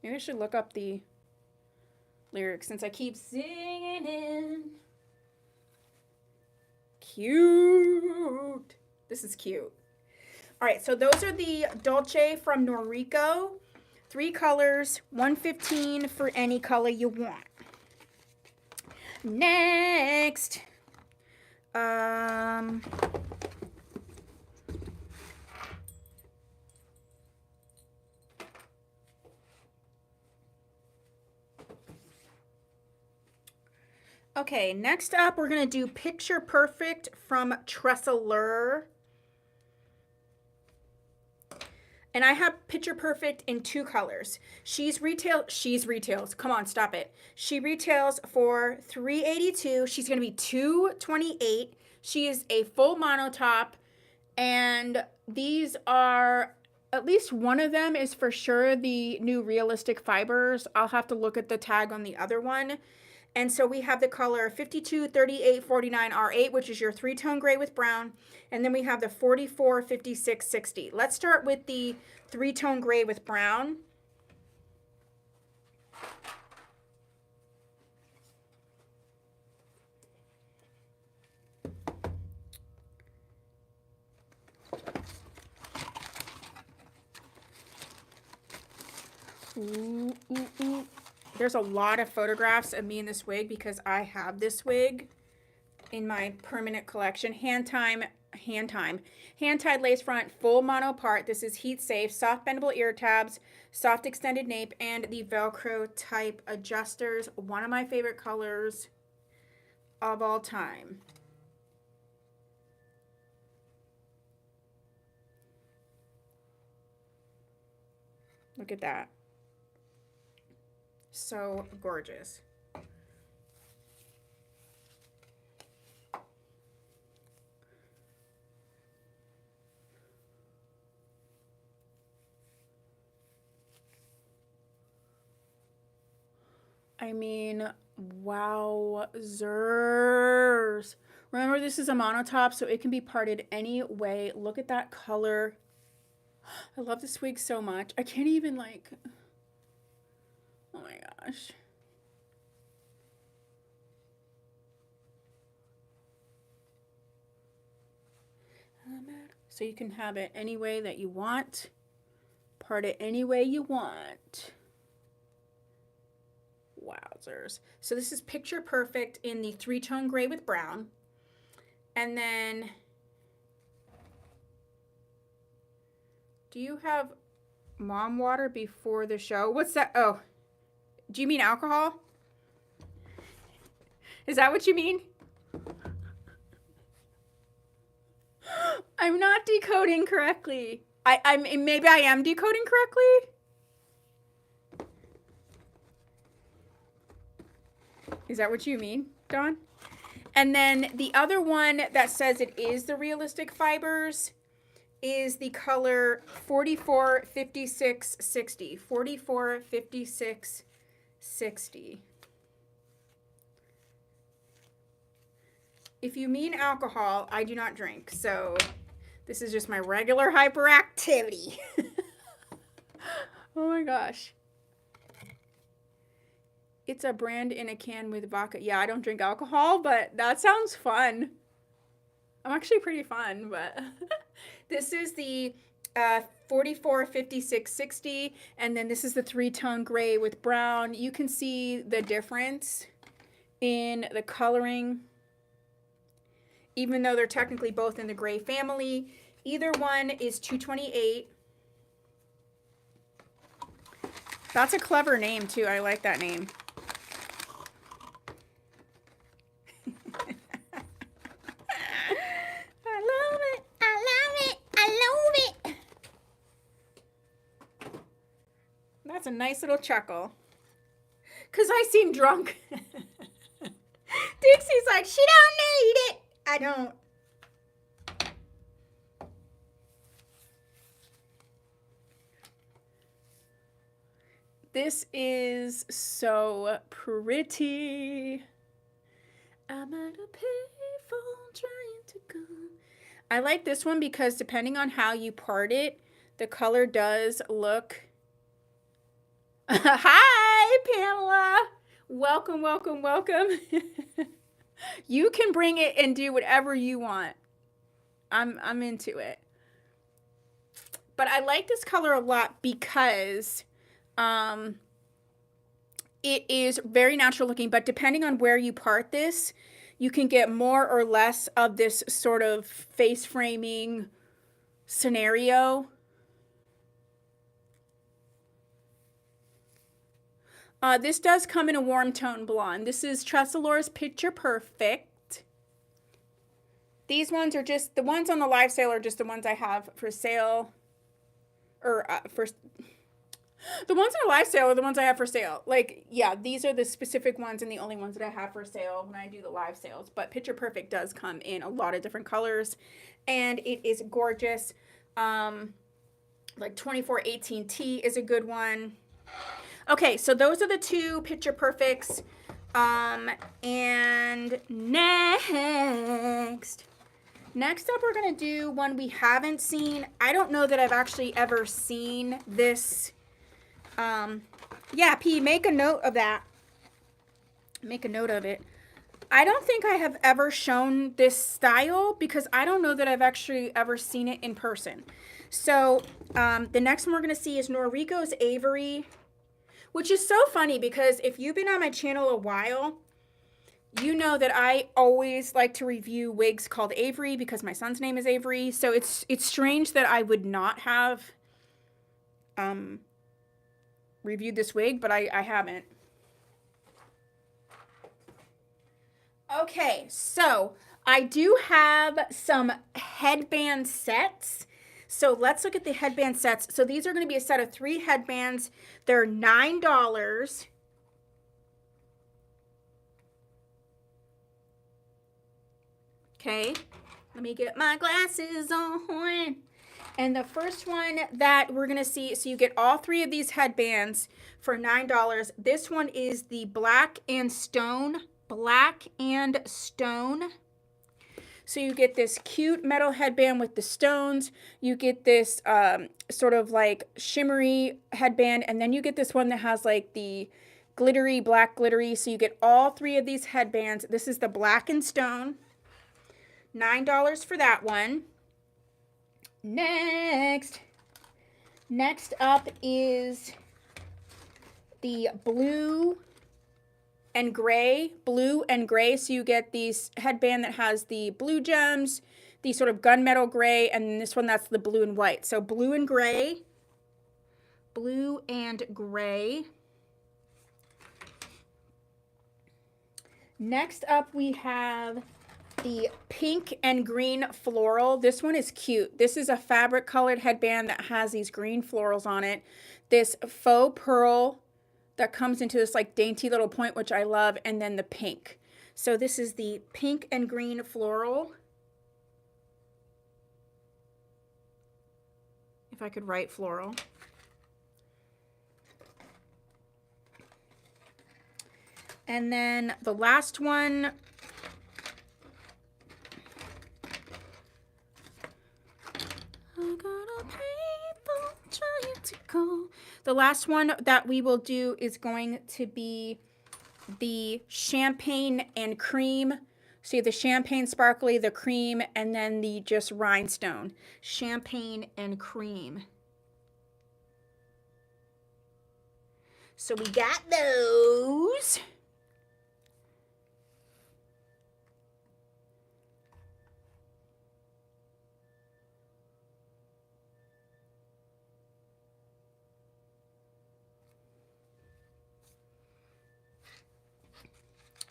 A: Maybe I should look up the lyrics since I keep singing it. Cute. This is cute. All right, so those are the Dolce from Noriko. 3 colors, $115 for any color you want. Next. Okay, next up, we're going to do Picture Perfect from Tressalure. And I have Picture Perfect in 2 colors. She retails. Come on, stop it. She retails for $382. She's going to be $228. She is a full monotop, and these are, at least one of them is for sure the new realistic fibers. I'll have to look at the tag on the other one. And so we have the color 52, 38, 49, R8, which is your three-tone gray with brown. And then we have the 44, 56, 60. Let's start with the three-tone gray with brown. Ooh, ooh, ooh. There's a lot of photographs of me in this wig because I have this wig in my permanent collection. Hand-tied lace front, full mono part. This is heat safe, soft bendable ear tabs, soft extended nape, and the Velcro type adjusters. One of my favorite colors of all time. Look at that. So gorgeous. I mean, wowzers. Remember, this is a monotop, so it can be parted any way. Look at that color. I love this wig so much. I can't even, like, oh my gosh. So you can have it any way that you want. Part it any way you want. Wowzers. So this is picture perfect in the three-tone gray with brown. And then, do you have mom water before the show? What's that? Oh, do you mean alcohol? Is that what you mean? I'm not decoding correctly. Maybe I am decoding correctly. Is that what you mean, Dawn? And then the other one that says it is the realistic fibers is the color 44, 56, 60. 44, 56, 60. If you mean alcohol, I do not drink, so this is just my regular hyperactivity. Oh my gosh. It's a brand in a can with vodka. Yeah, I don't drink alcohol, but that sounds fun. I'm actually pretty fun, but this is the 44, 56, 60, and then this is the three-tone gray with brown. You can see the difference in the coloring. Even though they're technically both in the gray family, either one is $228. That's a clever name too. I like that name. I love it. I love it. I love it. That's a nice little chuckle. Cause I seem drunk. Dixie's like, she don't need it. I don't. This is so pretty. I'm at a payphone trying to go. I like this one because depending on how you part it, the color does look. Hi, Pamela. Welcome, welcome, welcome. You can bring it and do whatever you want. I'm into it. But I like this color a lot because it is very natural looking, but depending on where you part this, you can get more or less of this sort of face framing scenario. This does come in a warm tone blonde. This is Tressalor's Picture Perfect. These ones are just, the ones on the live sale are just the ones I have for sale. Or The ones in a live sale are the ones I have for sale. Like, yeah, these are the specific ones and the only ones that I have for sale when I do the live sales. But Picture Perfect does come in a lot of different colors, and it is gorgeous. Like 2418T is a good one. Okay, so those are the two Picture Perfects. And next up, we're going to do one we haven't seen. I don't know that I've actually ever seen this. Yeah, P, make a note of that. Make a note of it. I don't think I have ever shown this style because I don't know that I've actually ever seen it in person. So the next one we're going to see is Noriko's Avery, which is so funny because if you've been on my channel a while, you know that I always like to review wigs called Avery because my son's name is Avery. So it's strange that I would not have reviewed this wig, but I haven't. Okay, so I do have some headband sets. So let's look at the headband sets. So these are going to be a set of 3 headbands. They're $9. Okay, let me get my glasses on. And the first one that we're going to see, so you get all 3 of these headbands for $9. This one is the Black and Stone. Black and Stone. So you get this cute metal headband with the stones. You get this sort of like shimmery headband. And then you get this one that has like the glittery, black glittery. So you get all 3 of these headbands. This is the Black and Stone. $9 for that one. Next up is the blue and gray. So you get these headband that has the blue gems, the sort of gunmetal gray, and then this one that's the blue and white. So blue and gray. Next up we have the pink and green floral. This one is cute. This is a fabric colored headband that has these green florals on it. This faux pearl that comes into this like dainty little point, which I love, and then the pink. So this is the pink and green floral. If I could write floral. And then the last one, the last one that we will do is going to be the champagne and cream. So you have the champagne sparkly, the cream, and then the just rhinestone. Champagne and cream. So we got those.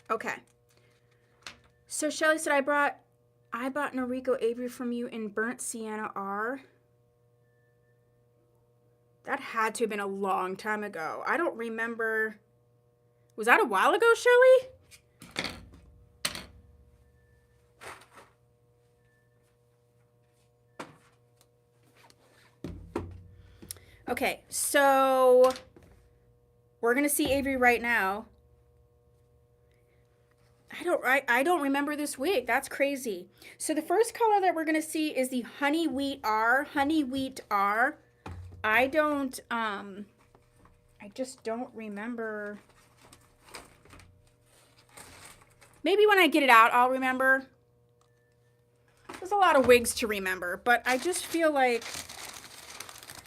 A: Okay. So Shelly said, I bought Noriko Avery from you in Burnt Sienna R. That had to have been a long time ago. I don't remember. Was that a while ago, Shelly? Okay, so we're going to see Avery right now. I don't remember this wig. That's crazy. So the first color that we're going to see is the Honey Wheat R. Honey Wheat R. I just don't remember. Maybe when I get it out, I'll remember. There's a lot of wigs to remember, but I just feel like,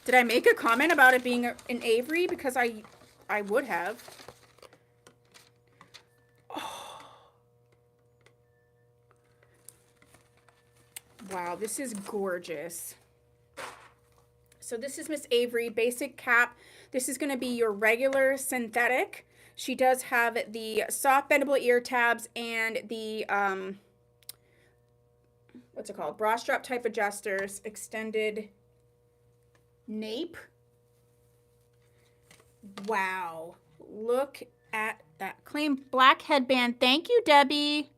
A: did I make a comment about it being an Avery? Because I would have. Wow, this is gorgeous. So this is Miss Avery, basic cap. This is going to be your regular synthetic. She does have the soft bendable ear tabs and the, what's it called? Bra strap type adjusters, extended nape. Wow. Look at that. Claim black headband. Thank you, Debbie.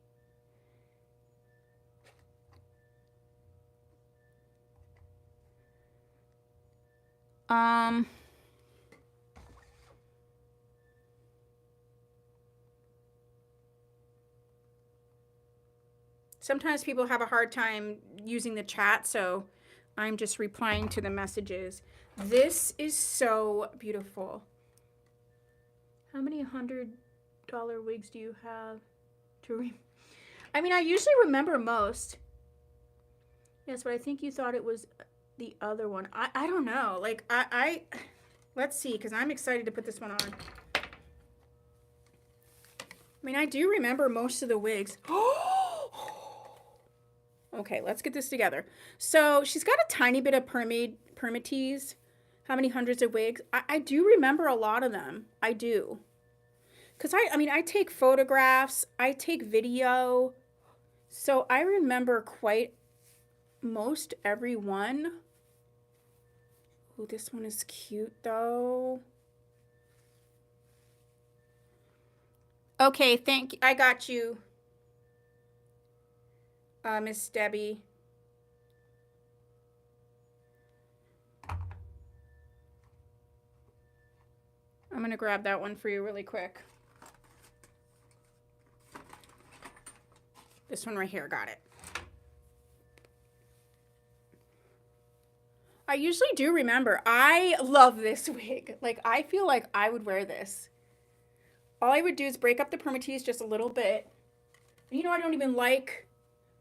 A: Sometimes people have a hard time using the chat, so I'm just replying to the messages. This is so beautiful. How many $100 wigs do you have to I mean, I usually remember most. Yes, but I think you thought it was the other one. I don't know. Like, let's see, because I'm excited to put this one on. I mean, I do remember most of the wigs. Okay, let's get this together. So she's got a tiny bit of permatease. How many hundreds of wigs? I do remember a lot of them. I do. Because I mean, I take photographs. I take video. So I remember quite most every one. Oh, this one is cute though. Okay, thank you. I got you, Miss Debbie. I'm going to grab that one for you really quick. This one right here, got it. I usually do remember. I love this wig. Like, I feel like I would wear this. All I would do is break up the permatease just a little bit. You know, I don't even like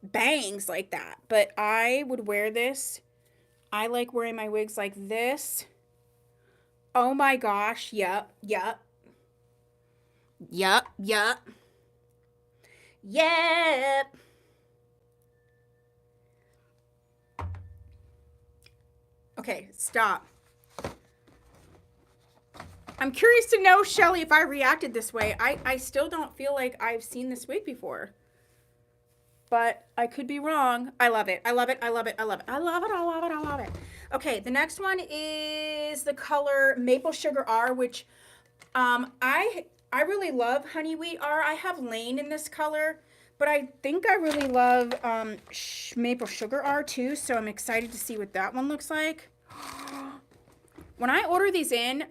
A: bangs like that, but I would wear this. I like wearing my wigs like this. Oh my gosh, yep. Okay, stop. I'm curious to know, Shelly, if I reacted this way. I still don't feel like I've seen this wig before. But I could be wrong. I love it. Okay, the next one is the color Maple Sugar R, which I really love Honey Wheat R. I have Lane in this color, but I think I really love Maple Sugar R too, so I'm excited to see what that one looks like. When I order these in,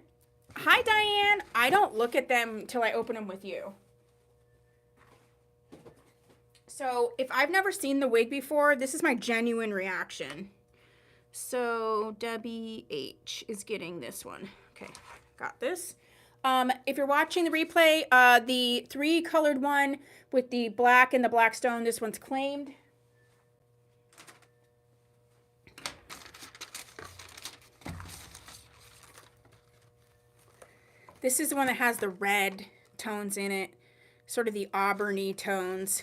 A: hi Diane, I don't look at them till I open them with you. So if I've never seen the wig before, this is my genuine reaction. So Debbie H is getting this one. Okay, got this. If you're watching the replay, the 3-colored one with the black and the black stone, this one's claimed. This is the one that has the red tones in it, sort of the auburny tones.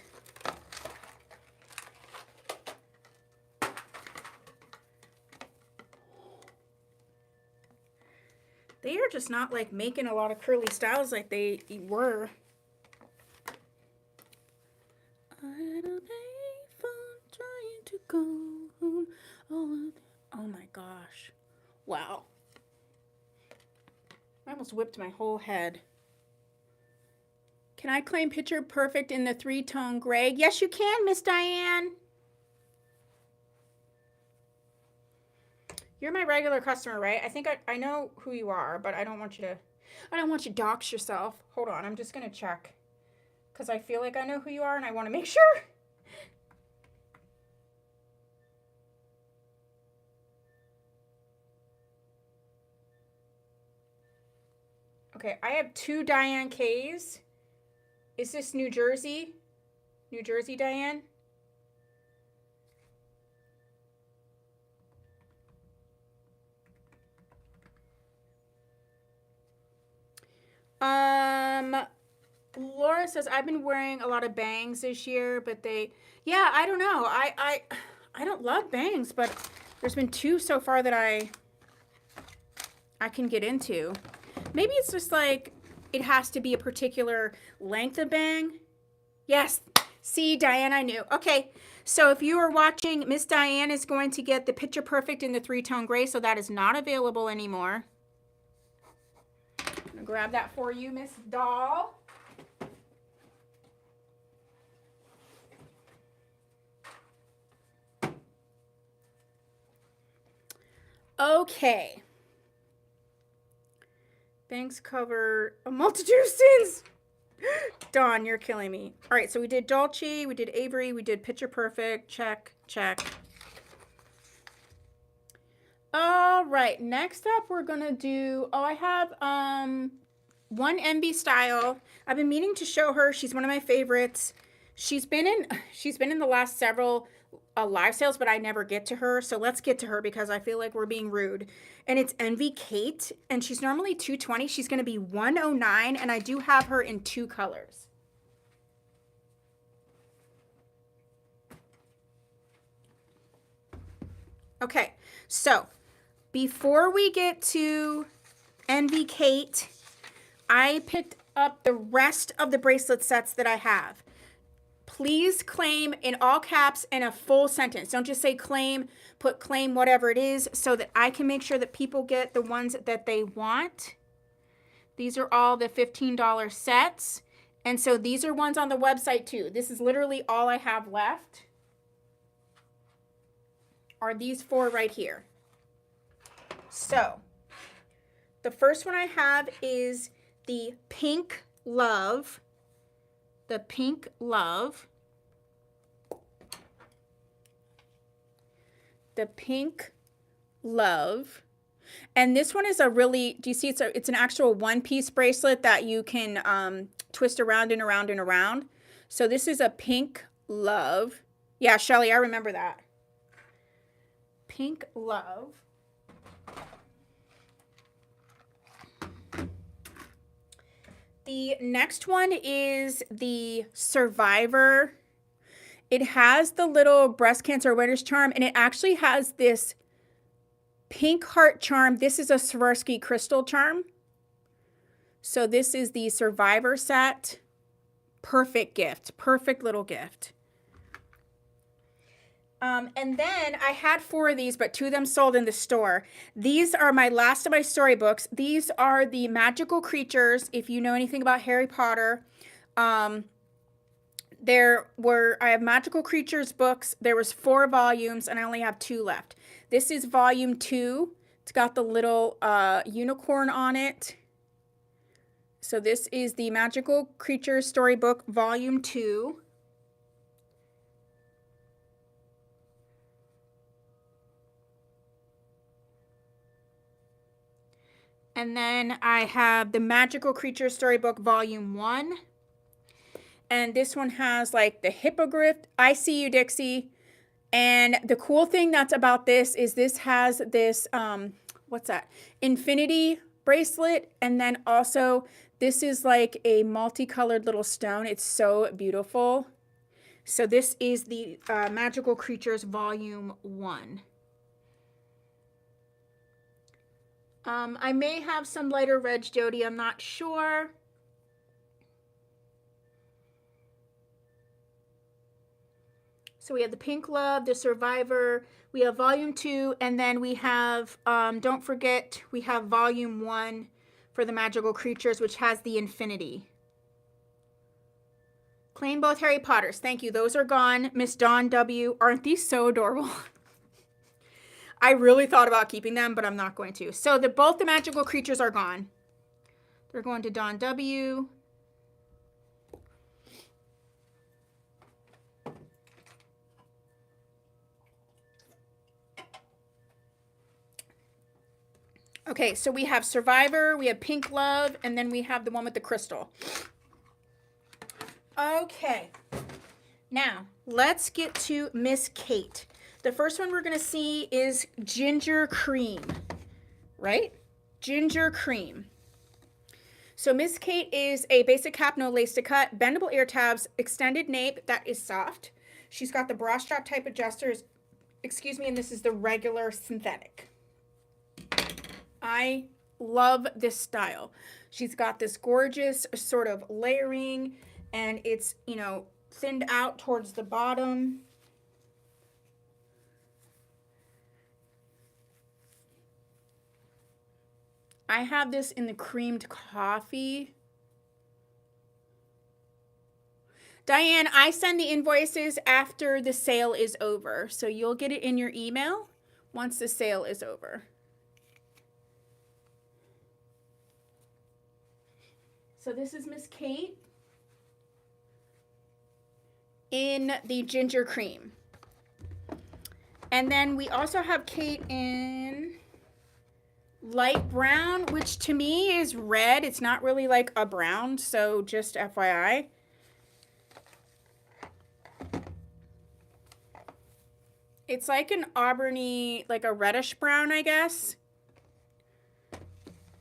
A: They are just not like making a lot of curly styles like they were. I don't pay for trying to go home. Oh my gosh. Wow. I almost whipped my whole head. Can I claim picture perfect in the 3-tone gray? Yes, you can, Miss Diane. You're my regular customer, right? I think I know who you are, but I don't want you to dox yourself. Hold on, I'm just gonna check. Because I feel like I know who you are and I want to make sure. Okay, I have 2 Diane K's. Is this New Jersey? New Jersey, Diane? Laura says, I've been wearing a lot of bangs this year, but yeah, I don't know. I don't love bangs, but there's been 2 so far that I can get into. Maybe it's just like, it has to be a particular length of bang. Yes. See, Diane, I knew. Okay. So if you are watching, Miss Diane is going to get the picture perfect in the 3-tone gray, so that is not available anymore. grab that for you, Miss Doll. Okay. Banks cover a multitude of sins. Dawn, you're killing me. All right, so we did Dolce, we did Avery, we did Picture Perfect. Check, check. All right, next up we're gonna do, I have one Envy style. I've been meaning to show her. She's one of my favorites. She's been in the last several live sales, but I never get to her. So let's get to her because I feel like we're being rude. And it's Envy Kate, and she's normally $220. She's going to be $109, and I do have her in 2 colors. Okay, so before we get to Envy Kate, I picked up the rest of the bracelet sets that I have. Please claim in all caps and a full sentence. Don't just say claim, put claim whatever it is so that I can make sure that people get the ones that they want. These are all the $15 sets. And so these are ones on the website too. This is literally all I have left. Are these 4 right here. So the first one I have is the Pink Love. The Pink Love. The Pink Love. And this one is a really, do you see it's an actual one-piece bracelet that you can twist around and around and around. So this is a Pink Love. Yeah, Shelly, I remember that. Pink Love. The next one is the Survivor. It has the little breast cancer awareness charm, and it actually has this pink heart charm. This is a Swarovski crystal charm. So this is the Survivor set. Perfect gift. Perfect little gift. And then I had 4 of these, but 2 of them sold in the store. These are my last of my storybooks. These are the magical creatures. If you know anything about Harry Potter, I have magical creatures books. There was 4 volumes, and I only have 2 left. This is volume 2. It's got the little unicorn on it. So this is the magical creatures storybook, volume 2. And then I have the Magical Creatures Storybook Volume 1. And this one has like the hippogriff, I See You Dixie. And the cool thing that's about this is this has this, what's that? Infinity bracelet. And then also this is like a multicolored little stone. It's so beautiful. So this is the Magical Creatures Volume 1. I may have some lighter red Jody, I'm not sure. So we have the Pink Love, the Survivor, we have volume 2, and then we have, don't forget, we have volume 1 for the Magical Creatures, which has the Infinity. Claim both Harry Potters. Thank you. Those are gone. Miss Dawn W. Aren't these so adorable? I really thought about keeping them, but I'm not going to. So both the magical creatures are gone. They're going to Dawn W. Okay, so we have Survivor, we have Pink Love, and then we have the one with the crystal. Okay, now let's get to Miss Kate. The first one we're going to see is Ginger Cream, right? Ginger Cream. So Miss Kate is a basic cap, no lace to cut, bendable ear tabs, extended nape that is soft. She's got the bra strap type adjusters, excuse me, and this is the regular synthetic. I love this style. She's got this gorgeous sort of layering, and it's, you know, thinned out towards the bottom. I have this in the creamed coffee. Diane, I send the invoices after the sale is over. So you'll get it in your email once the sale is over. So this is Miss Kate in the ginger cream. And then we also have Kate in light brown, which to me is red. It's not really like a brown, so just FYI. It's like an auburny, like a reddish brown, I guess.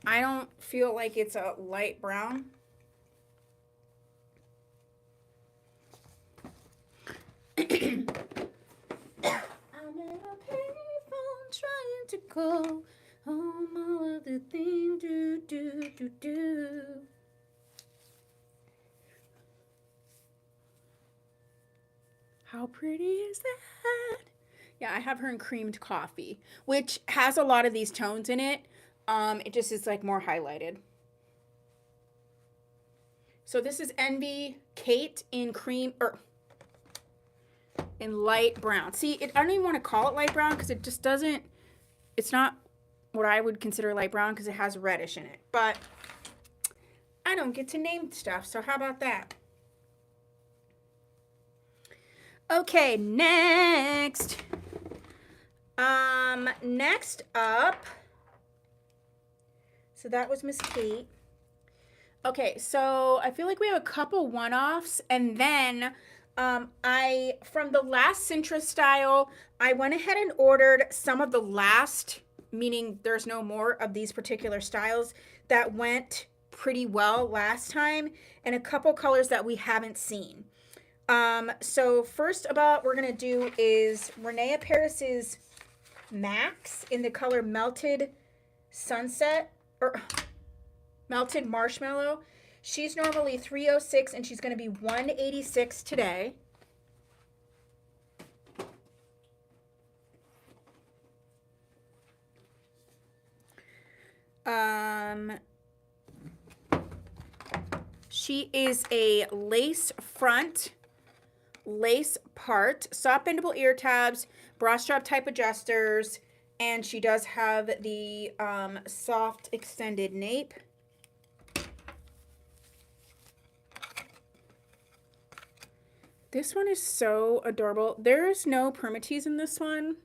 A: I don't feel like it's a light brown. I'm in a payphone trying to call home all of the things do. How pretty is that? Yeah, I have her in creamed coffee, which has a lot of these tones in it. It just is like more highlighted. So this is Envy Kate in cream, or in light brown. See, I don't even want to call it light brown because it just doesn't, it's not what I would consider light brown because it has reddish in it. But I don't get to name stuff, so how about that? Okay, next. Next up, so that was Miss Kate. Okay, so I feel like we have a couple one-offs, and then from the last Sintra style, I went ahead and ordered some of the last, meaning there's no more of these particular styles that went pretty well last time, and a couple colors that we haven't seen. So first about we're gonna do is Renea Paris's Max in the color Melted Sunset, or Melted Marshmallow. She's normally $306 and she's gonna be $186 today. She is a lace front, lace part, soft bendable ear tabs, bra strap type adjusters, and she does have the soft extended nape. This one is so adorable. There is no permatease in this one.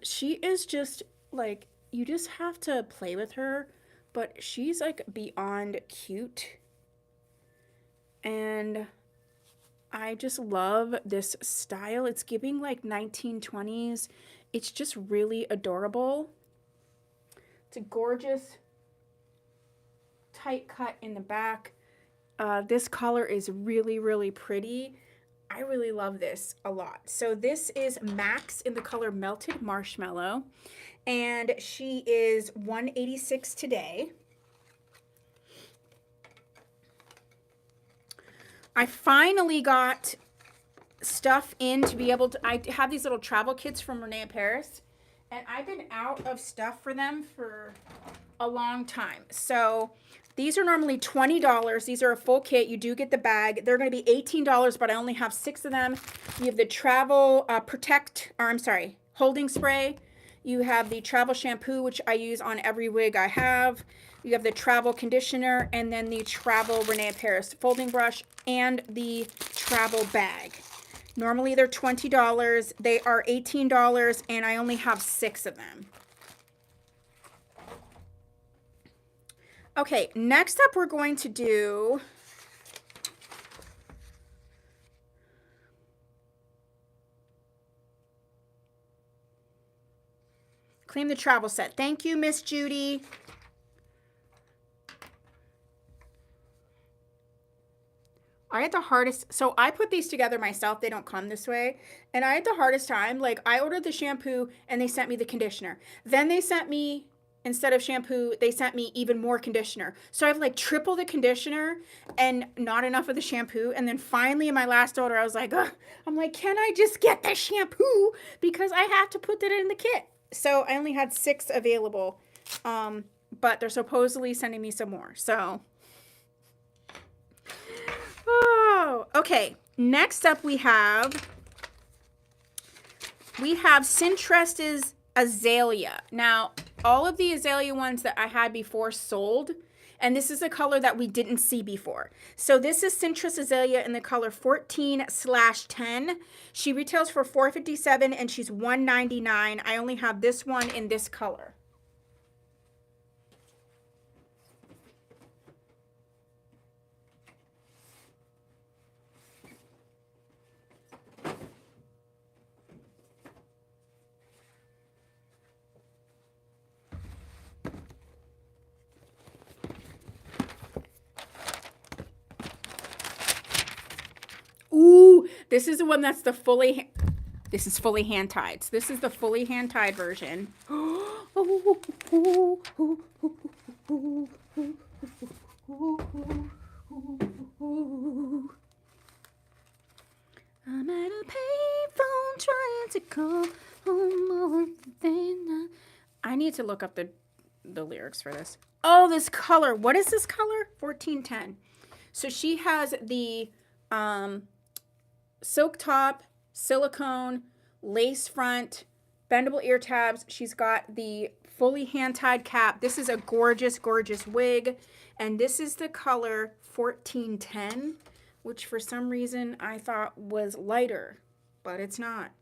A: She is just like, you just have to play with her, but she's like beyond cute. And I just love this style. It's giving like 1920s. It's just really adorable. It's a gorgeous tight cut in the back. This collar is really, really pretty. I really love this a lot. So this is Max in the color Melted Marshmallow, and she is $186 today. I finally got stuff in to be able to, I have these little travel kits from Renea Paris, and I've been out of stuff for them for a long time. So these are normally $20. These are a full kit. You do get the bag. They're going to be $18, but I only have 6 of them. You have the travel holding spray. You have the travel shampoo, which I use on every wig I have. You have the travel conditioner, and then the travel Renea Paris folding brush, and the travel bag. Normally they're $20. They are $18, and I only have 6 of them. Okay, next up we're going to do claim the travel set. Thank you, Miss Judy. I had the hardest, so I put these together myself. They don't come this way. And I had the hardest time. Like, I ordered the shampoo and they sent me the conditioner. Then they sent me, instead of shampoo, they sent me even more conditioner. So I have like triple the conditioner and not enough of the shampoo. And then finally in my last order, I was like, ugh. I'm like, can I just get the shampoo? Because I have to put that in the kit. So I only had 6 available But they're supposedly sending me some more. So, oh, okay. Next up we have Cintrest's Azalea. Now, all of the Azalea ones that I had before sold, and this is a color that we didn't see before. So this is Cintrest Azalea in the color 14/10. She retails for $4.57 and she's $1.99. I only have this one in this color. Ooh, this is the one that's the fully, this is fully hand tied. So this is the fully hand tied version. I'm at a payphone trying to call home more than I need to look up the lyrics for this. Oh, this color. What is this color? 1410. So she has the silk top, silicone, lace front, bendable ear tabs. She's got the fully hand-tied cap. This is a gorgeous, gorgeous wig. And this is the color 1410, which for some reason I thought was lighter, but it's not.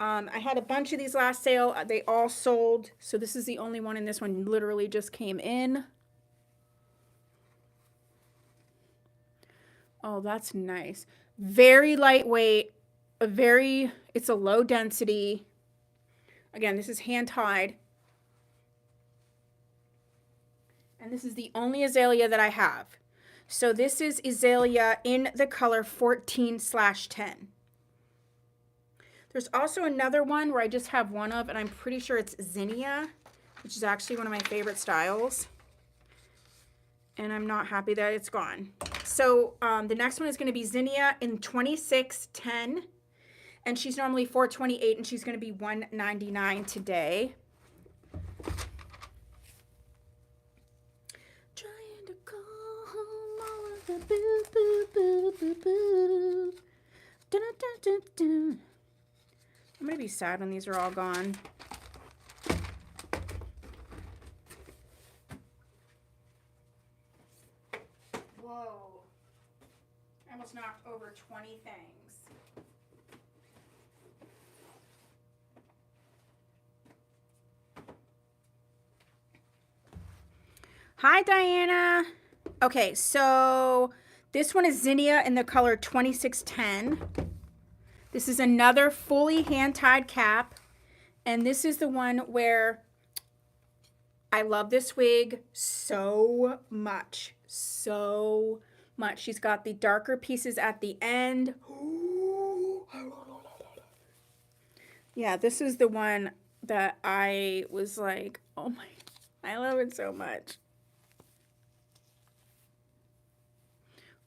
A: I had a bunch of these last sale. They all sold. So this is the only one, and this one literally just came in. Oh, that's nice. Very lightweight. It's a low density. Again, this is hand tied. And this is the only Azalea that I have. So this is Azalea in the color 14/10. There's also another one where I just have one of, and I'm pretty sure it's Zinnia, which is actually one of my favorite styles. And I'm not happy that it's gone. So the next one is going to be Zinnia in 2610. And she's normally $4.28, and she's going to be $1.99 today. Trying to call home all of the boo, boo, boo, boo, boo. Dun, dun, dun, dun. I'm going to be sad when these are all gone. Whoa. I almost knocked over 20 things. Hi, Diana. Okay, so this one is Zinnia in the color 2610. This is another fully hand-tied cap. And this is the one where I love this wig so much. So much. She's got the darker pieces at the end. Yeah, this is the one that I was like, oh my, I love it so much.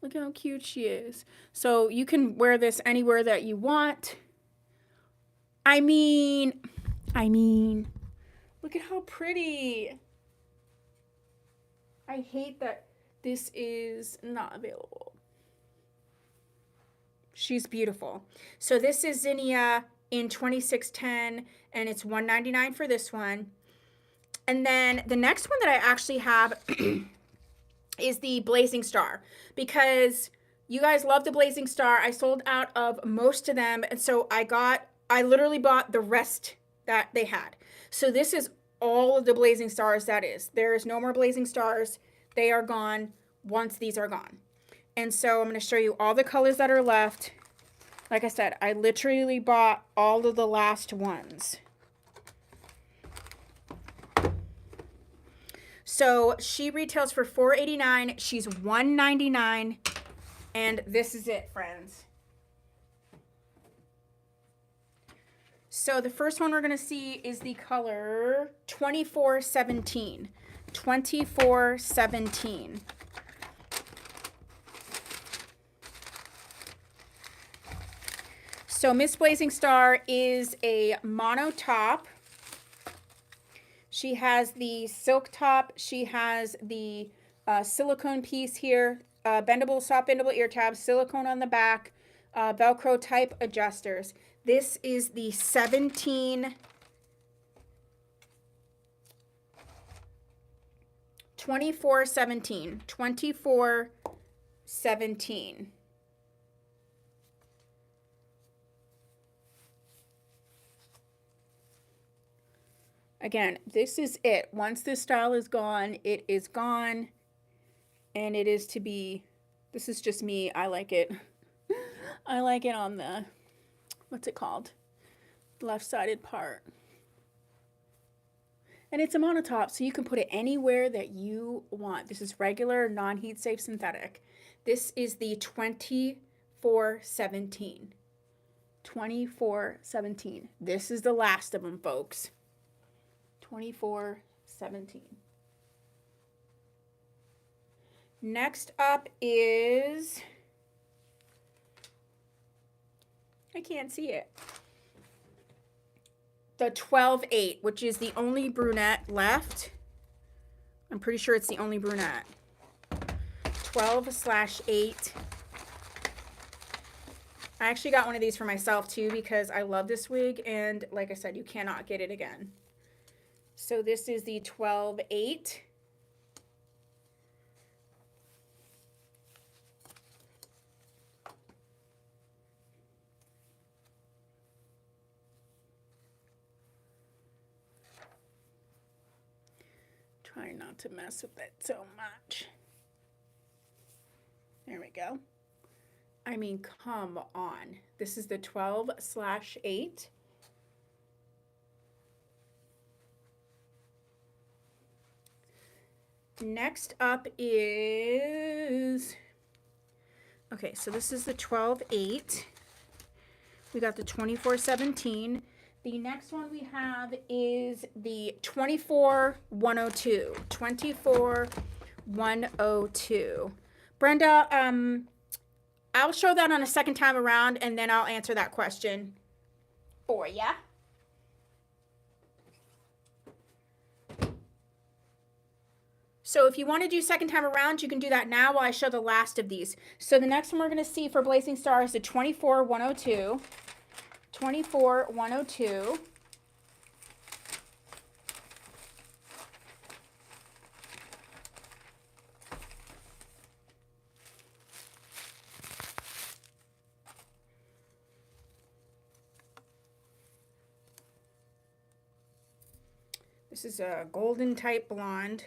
A: Look how cute she is. So you can wear this anywhere that you want. I mean, look at how pretty. I hate that this is not available. She's beautiful. So this is Zinnia in 2610, and it's $1.99 for this one. And then the next one that I actually have is the Blazing Star, because you guys love the Blazing Star. I sold out of most of them, and so I literally bought the rest that they had. So this is all of the Blazing Stars that is. There is no more Blazing Stars. They are gone once these are gone. And so I'm going to show you all the colors that are left. Like I said, I literally bought all of the last ones. So she retails for $4.89. She's $1.99. And this is it, friends. So the first one we're going to see is the color 2417. 2417. So Miss Blazing Star is a mono top. She has the silk top. She has the silicone piece here, bendable, soft bendable ear tabs, silicone on the back, Velcro type adjusters. This is the 17 2417. 2417. Again, this is it. Once this style is gone, it is gone. And it is to be, this is just me. I like it. I like it on the, what's it called? Left-sided part. And it's a monotop, so you can put it anywhere that you want. This is regular, non-heat safe synthetic. This is the 2417. 2417. This is the last of them, folks. 2417. Next up is, I can't see it, the 12-8, which is the only brunette left. I'm pretty sure it's the only brunette. 12/8. I actually got one of these for myself too because I love this wig, and like I said, you cannot get it again. So this is the 12/8. Try not to mess with it so much. There we go. I mean, come on. This is the 12/8. Next up is, okay, so this is the 12/8. We got the 24/17. The next one we have is the 24/102. 24/102. Brenda, I'll show that on a second time around, and then I'll answer that question for ya. So if you want to do second time around, you can do that now while I show the last of these. So the next one we're going to see for Blazing Star is the 24/102. 24/102. This is a golden type blonde.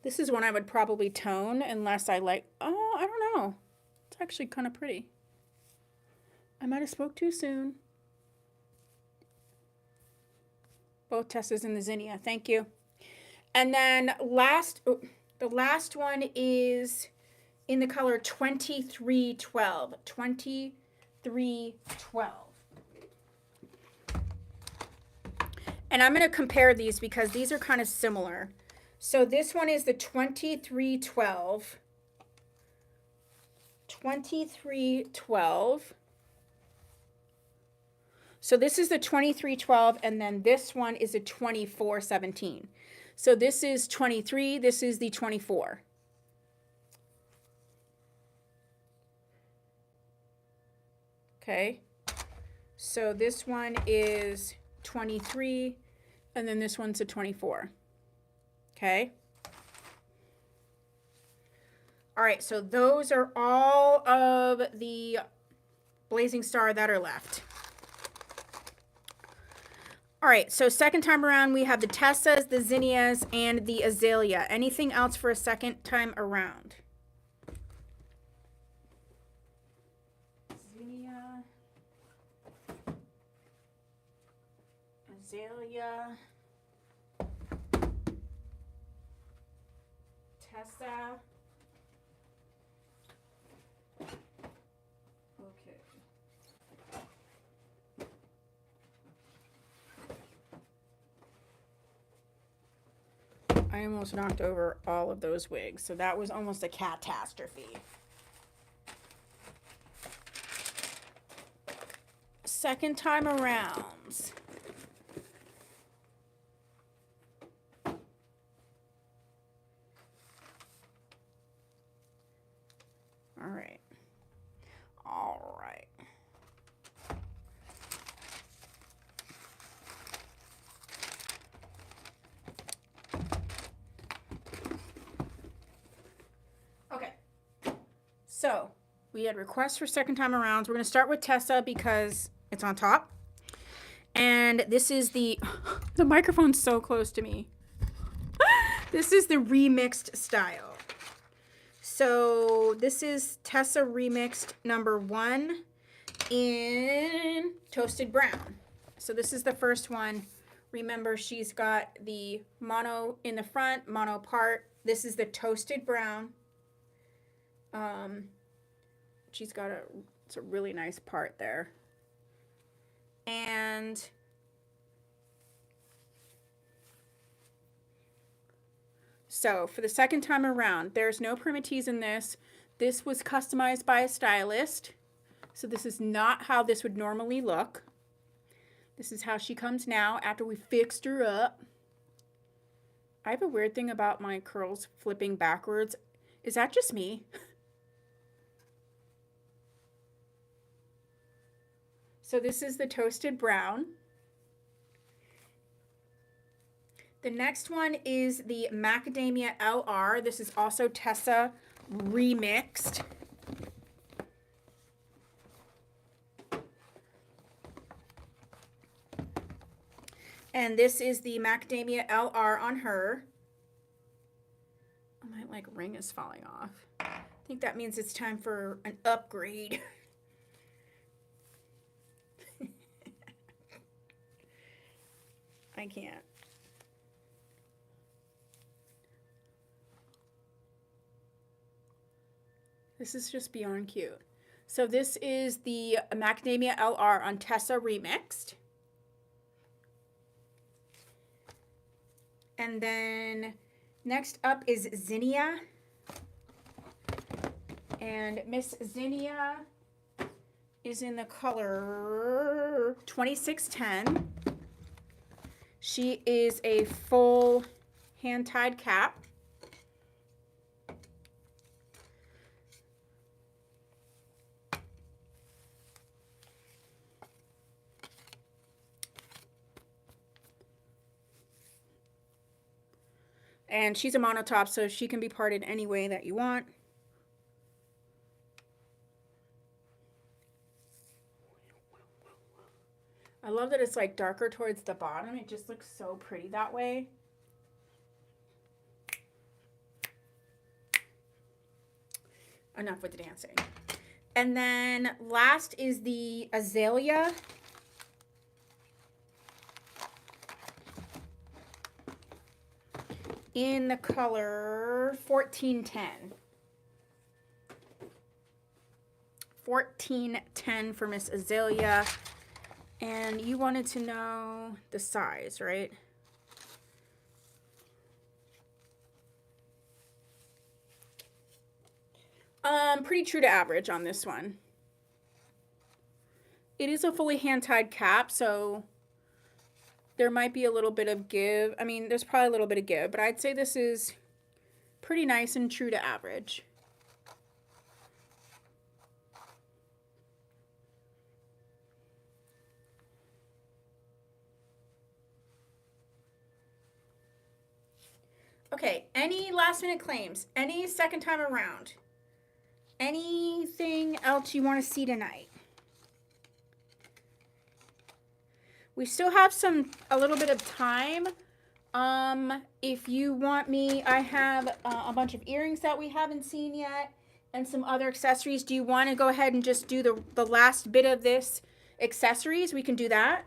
A: This is one I would probably tone unless I like, oh, I don't know. It's actually kind of pretty. I might have spoke too soon. Both Tessas and the zinnia. Thank you. And then the last one is in the color 2312. 2312. And I'm going to compare these because these are kind of similar. So this one is the 2312. 2312. So this is the 2312, and then this one is a 2417. So this is 23, this is the 24. Okay. So this one is 23, and then this one's a 24. Okay. All right, so those are all of the Blazing Star that are left. All right, so second time around, we have the Tessas, the zinnias, and the azalea. Anything else for a second time around? Zinnia, azalea, Tessa. I almost knocked over all of those wigs, so that was almost a catastrophe. Second time around. So we had requests for second time arounds. We're going to start with Tessa because it's on top. And this is the microphone's so close to me. This is the remixed style. So this is Tessa Remixed number 1 in Toasted Brown. So this is the first one. Remember, she's got the mono in the front, mono part. This is the Toasted Brown. She's got it's a really nice part there. And so for the second time around, there's no primities in this. This was customized by a stylist. So this is not how this would normally look. This is how she comes now after we fixed her up. I have a weird thing about my curls flipping backwards. Is that just me? So this is the Toasted Brown. The next one is the Macadamia LR. This is also Tessa Remixed. And this is the Macadamia LR on her. Oh, my ring is falling off. I think that means it's time for an upgrade. I can't. This is just beyond cute. So this is the Macadamia LR on Tessa Remixed. And then next up is Zinnia. And Miss Zinnia is in the color 2610. She is a full hand-tied cap. And she's a monotop, so she can be parted any way that you want. I love that it's like darker towards the bottom. It just looks so pretty that way. Enough with the dancing. And then last is the Azalea. In the color 1410. 1410 for Miss Azalea. And you wanted to know the size, right? Pretty true to average on this one. It is a fully hand-tied cap, so there might be a little bit of give. I mean, there's probably a little bit of give, but I'd say this is pretty nice and true to average. Okay, any last minute claims? Any second time around? Anything else you want to see tonight? We still have a little bit of time. If you want me, I have a bunch of earrings that we haven't seen yet and some other accessories. Do you want to go ahead and just do the last bit of this accessories? We can do that.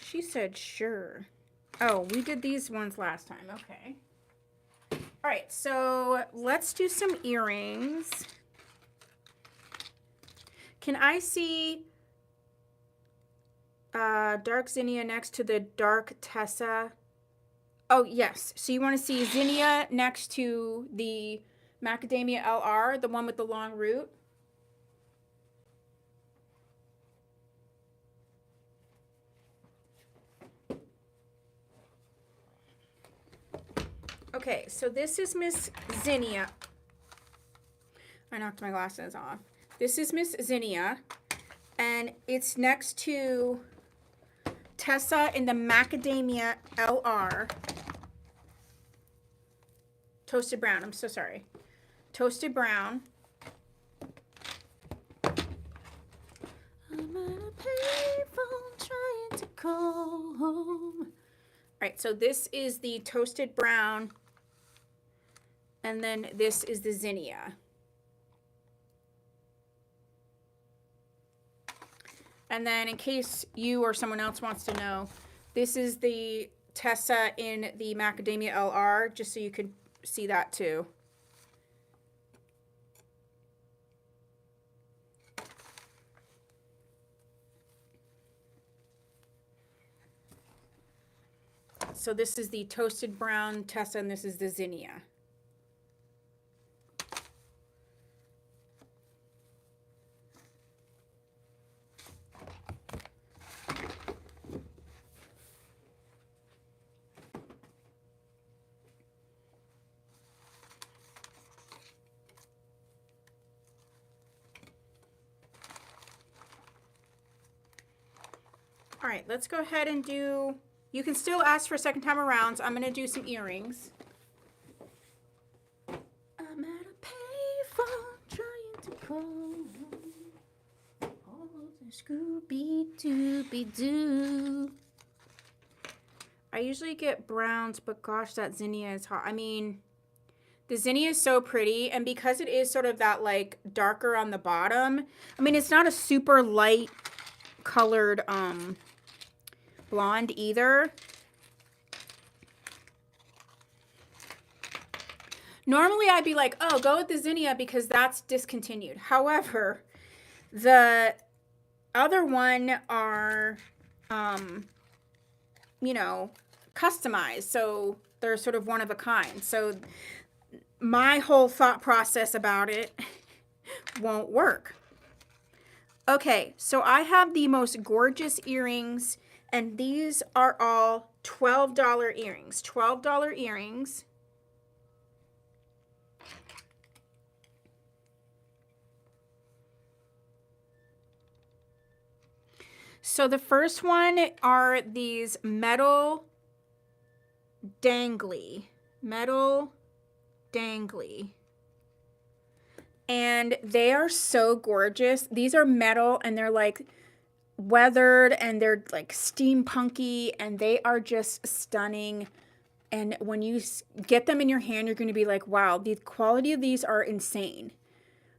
A: She said sure. Oh, we did these ones last time. Okay. All right, so let's do some earrings. Can I see dark Zinnia next to the dark Tessa? Oh, yes. So you want to see Zinnia next to the Macadamia LR, the one with the long root? Okay, so this is Miss Zinnia. I knocked my glasses off. This is Miss Zinnia, and it's next to Tessa in the Macadamia LR. Toasted brown, I'm so sorry. Toasted brown. I'm on a payphone trying to call home. All right, so this is the toasted brown, and then this is the zinnia. And then in case you or someone else wants to know, this is the Tessa in the Macadamia LR, just so you could see that too. So this is the toasted brown Tessa, and this is the zinnia. All right, let's go ahead and do, you can still ask for a second time around. I'm going to do some earrings. I'm at a payphone trying to call all the Scooby-Dooby-Doo. I usually get browns, but gosh, that zinnia is hot. I mean, the zinnia is so pretty, and because it is sort of that like darker on the bottom, I mean, it's not a super light colored blonde either. Normally I'd be like, oh, go with the zinnia because that's discontinued. However, the other one are, you know, customized. So they're sort of one of a kind. So my whole thought process about it won't work. Okay, so I have the most gorgeous earrings, and these are all $12 earrings. $12 earrings. So the first one are these metal dangly. And they are so gorgeous. These are metal, and they're like weathered, and they're like steampunky, and they are just stunning. And when you get them in your hand, you're going to be like, wow, the quality of these are insane.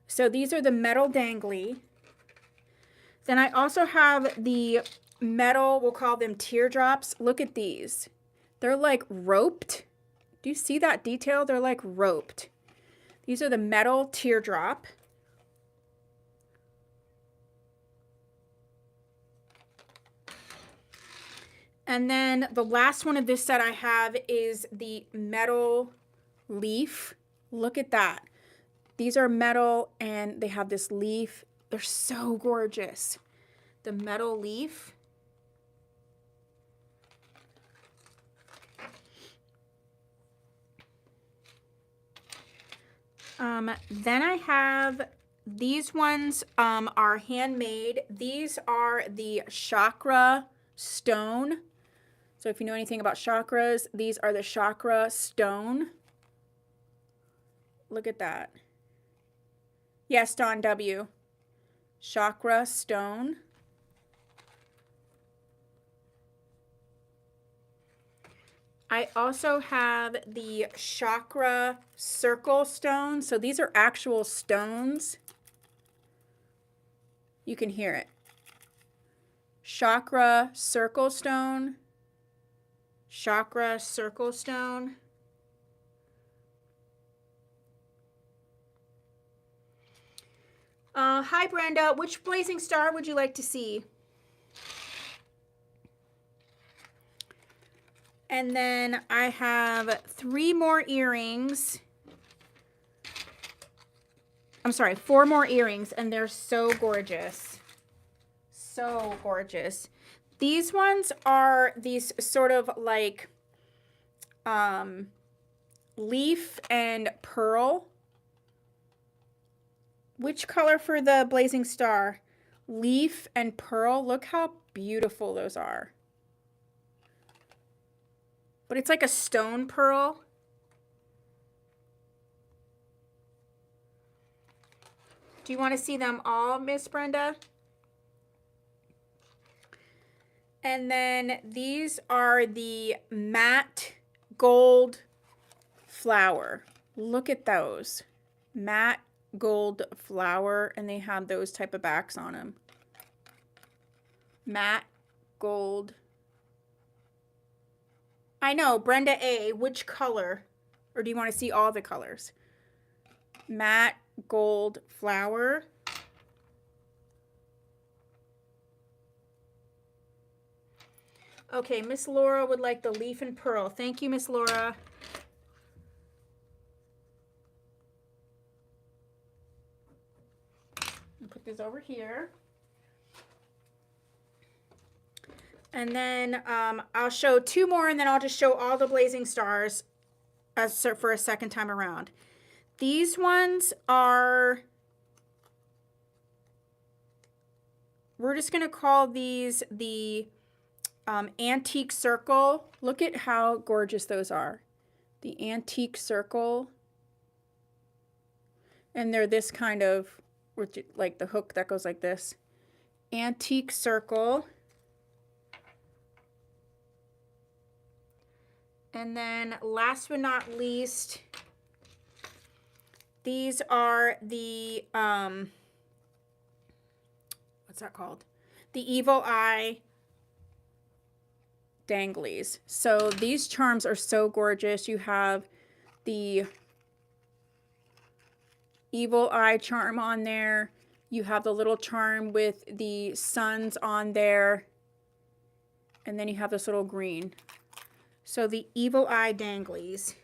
A: So these are the metal dangly. Then I also have the metal, we'll call them teardrops. Look at these. They're like roped. Do you see that detail? They're like roped. These are the metal teardrop. And then the last one of this set I have is the metal leaf. Look at that. These are metal, and they have this leaf. They're so gorgeous. The metal leaf. Then I have these ones are handmade. These are the chakra stone. So if you know anything about chakras, these are the chakra stone. Look at that. Yes, Dawn W. Chakra stone. I also have the chakra circle stone. So these are actual stones. You can hear it. Chakra circle stone. Chakra circle stone. Hi, Brenda. Which blazing star would you like to see? And then I have 3 more earrings. I'm sorry, 4 more earrings, and they're so gorgeous. So gorgeous. These ones are these sort of like leaf and pearl. Which color for the Blazing Star? Leaf and pearl. Look how beautiful those are. But it's like a stone pearl. Do you want to see them all, Miss Brenda? And then these are the matte gold flower. Look at those. Matte gold flower, and they have those type of backs on them. Matte gold. I know, Brenda A, which color? Or do you want to see all the colors? Matte gold flower. Okay, Miss Laura would like the leaf and pearl. Thank you, Miss Laura. Put this over here. And then I'll show two more, and then I'll just show all the Blazing Stars for a second time around. These ones are, we're just going to call these the Antique Circle. Look at how gorgeous those are. The Antique Circle. And they're this kind of, like the hook that goes like this. Antique Circle. And then last but not least, these are the, what's that called? The Evil Eye danglies. So these charms are so gorgeous. You have the Evil Eye charm on there. You have the little charm with the suns on there. And then you have this little green. So the Evil Eye danglies.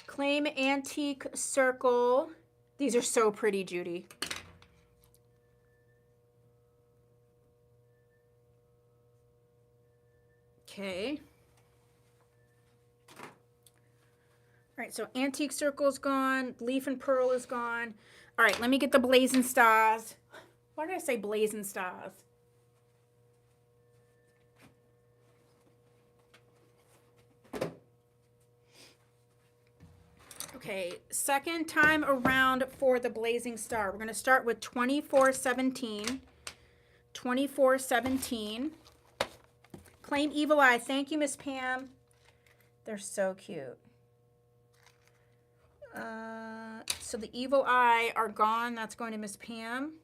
A: Claim Antique Circle. These are so pretty, Judy. Okay. All right, so Antique Circle is gone. Leaf and Pearl is gone. All right, let me get the Blazing Stars. Why did I say Blazing Stars? Okay, second time around for the Blazing Star. We're going to start with 2417. 2417. Claim Evil Eye. Thank you, Miss Pam. They're so cute. So the Evil Eye are gone. That's going to Miss Pam.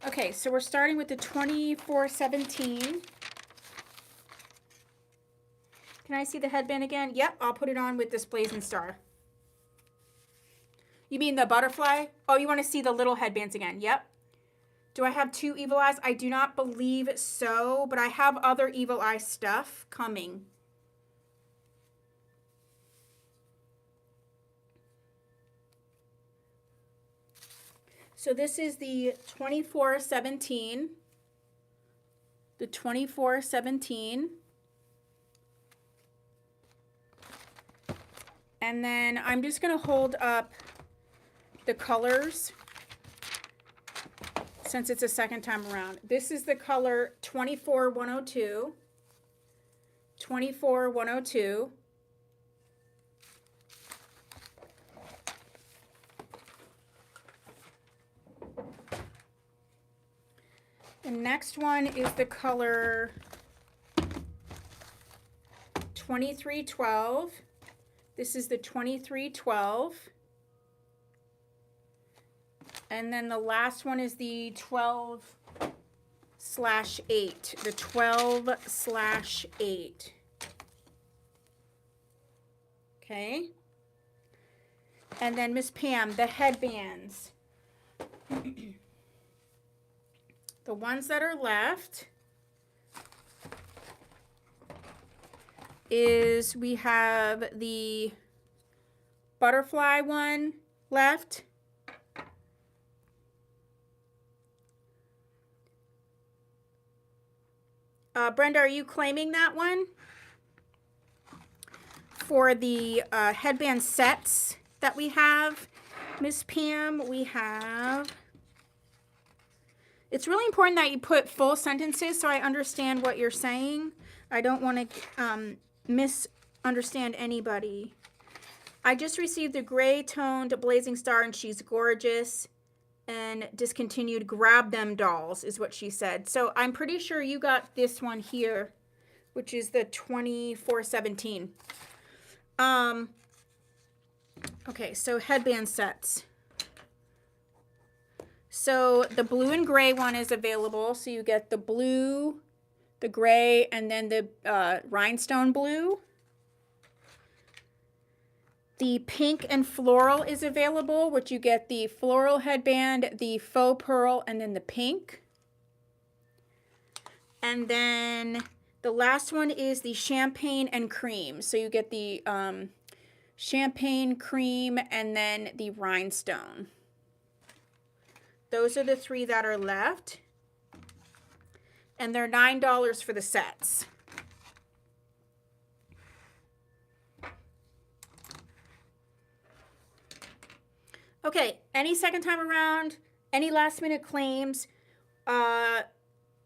A: Okay, so we're starting with the 2417. Can I see the headband again? Yep, I'll put it on with this Blazing Star. You mean the butterfly? Oh, you want to see the little headbands again? Yep. Do I have two Evil Eyes? I do not believe so, but I have other Evil Eye stuff coming. So this is the 2417. The 2417. And then I'm just going to hold up the colors since it's a second time around. This is the color 24102. 24102. The next one is the color 2312. This is the 2312. And then the last one is the 12/8. The 12/8. Okay. And then Miss Pam, the headbands. The ones that are left is we have the butterfly one left. Brenda, are you claiming that one? For the headband sets that we have, Miss Pam, we have... It's really important that you put full sentences so I understand what you're saying. I don't want to misunderstand anybody. I just received a gray toned Blazing Star and she's gorgeous. And discontinued Grab Them dolls is what she said. So I'm pretty sure you got this one here, which is the 2417. Okay, so headband sets. So the blue and gray one is available. So you get the blue, the gray, and then the rhinestone blue. The pink and floral is available, which you get the floral headband, the faux pearl, and then the pink. And then the last one is the champagne and cream. So you get the champagne, cream, and then the rhinestone. Those are the three that are left. And they're $9 for the sets. Okay, any second time around, any last minute claims.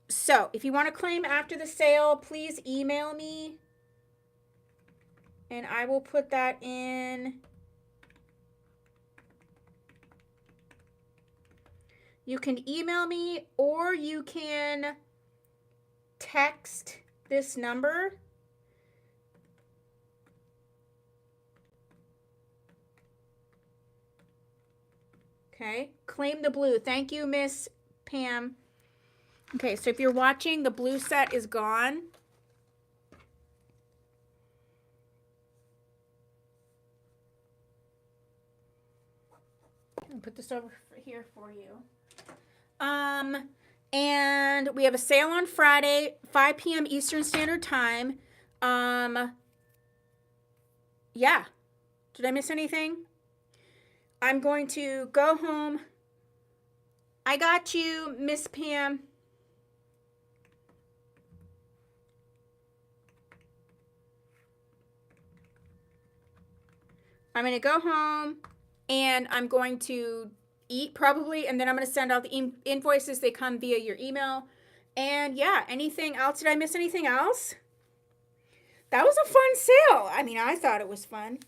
A: So if you want to claim after the sale, please email me. And I will put that in. You can email me or you can text this number. Okay, claim the blue. Thank you, Miss Pam. Okay, so if you're watching, the blue set is gone. I'll put this over here for you. And we have a sale on Friday, 5 p.m. Eastern Standard Time. Yeah. Did I miss anything? I'm going to go home. I got you, Miss Pam. I'm going to go home and I'm going to eat probably, and then I'm going to send out the invoices. They come via your email. And yeah, anything else? Did I miss anything else? That was a fun sale. I mean, I thought it was fun.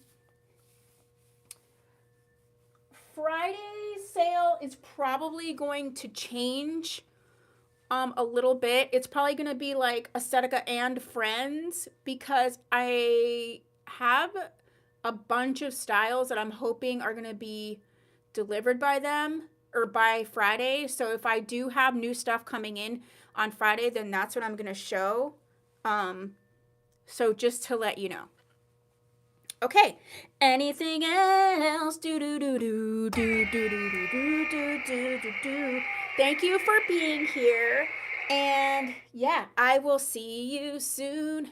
A: Friday's sale is probably going to change a little bit. It's probably going to be like Aesthetica and Friends because I have a bunch of styles that I'm hoping are going to be delivered by them or by Friday. So if I do have new stuff coming in on Friday, then that's what I'm going to show. So just to let you know. Okay. Anything else? Thank you for being here. And yeah, I will see you soon.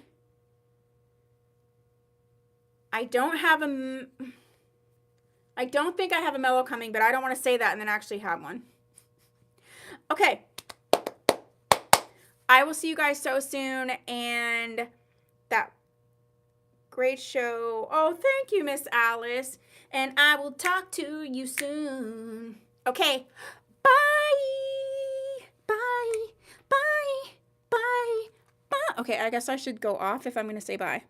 A: I don't think I have a mellow coming, but I don't want to say that and then actually have one. Okay. I will see you guys so soon. And that great show. Oh, thank you, Miss Alice. And I will talk to you soon. Okay. Bye. Bye. Bye. Bye. Bye. Okay, I guess I should go off if I'm going to say bye.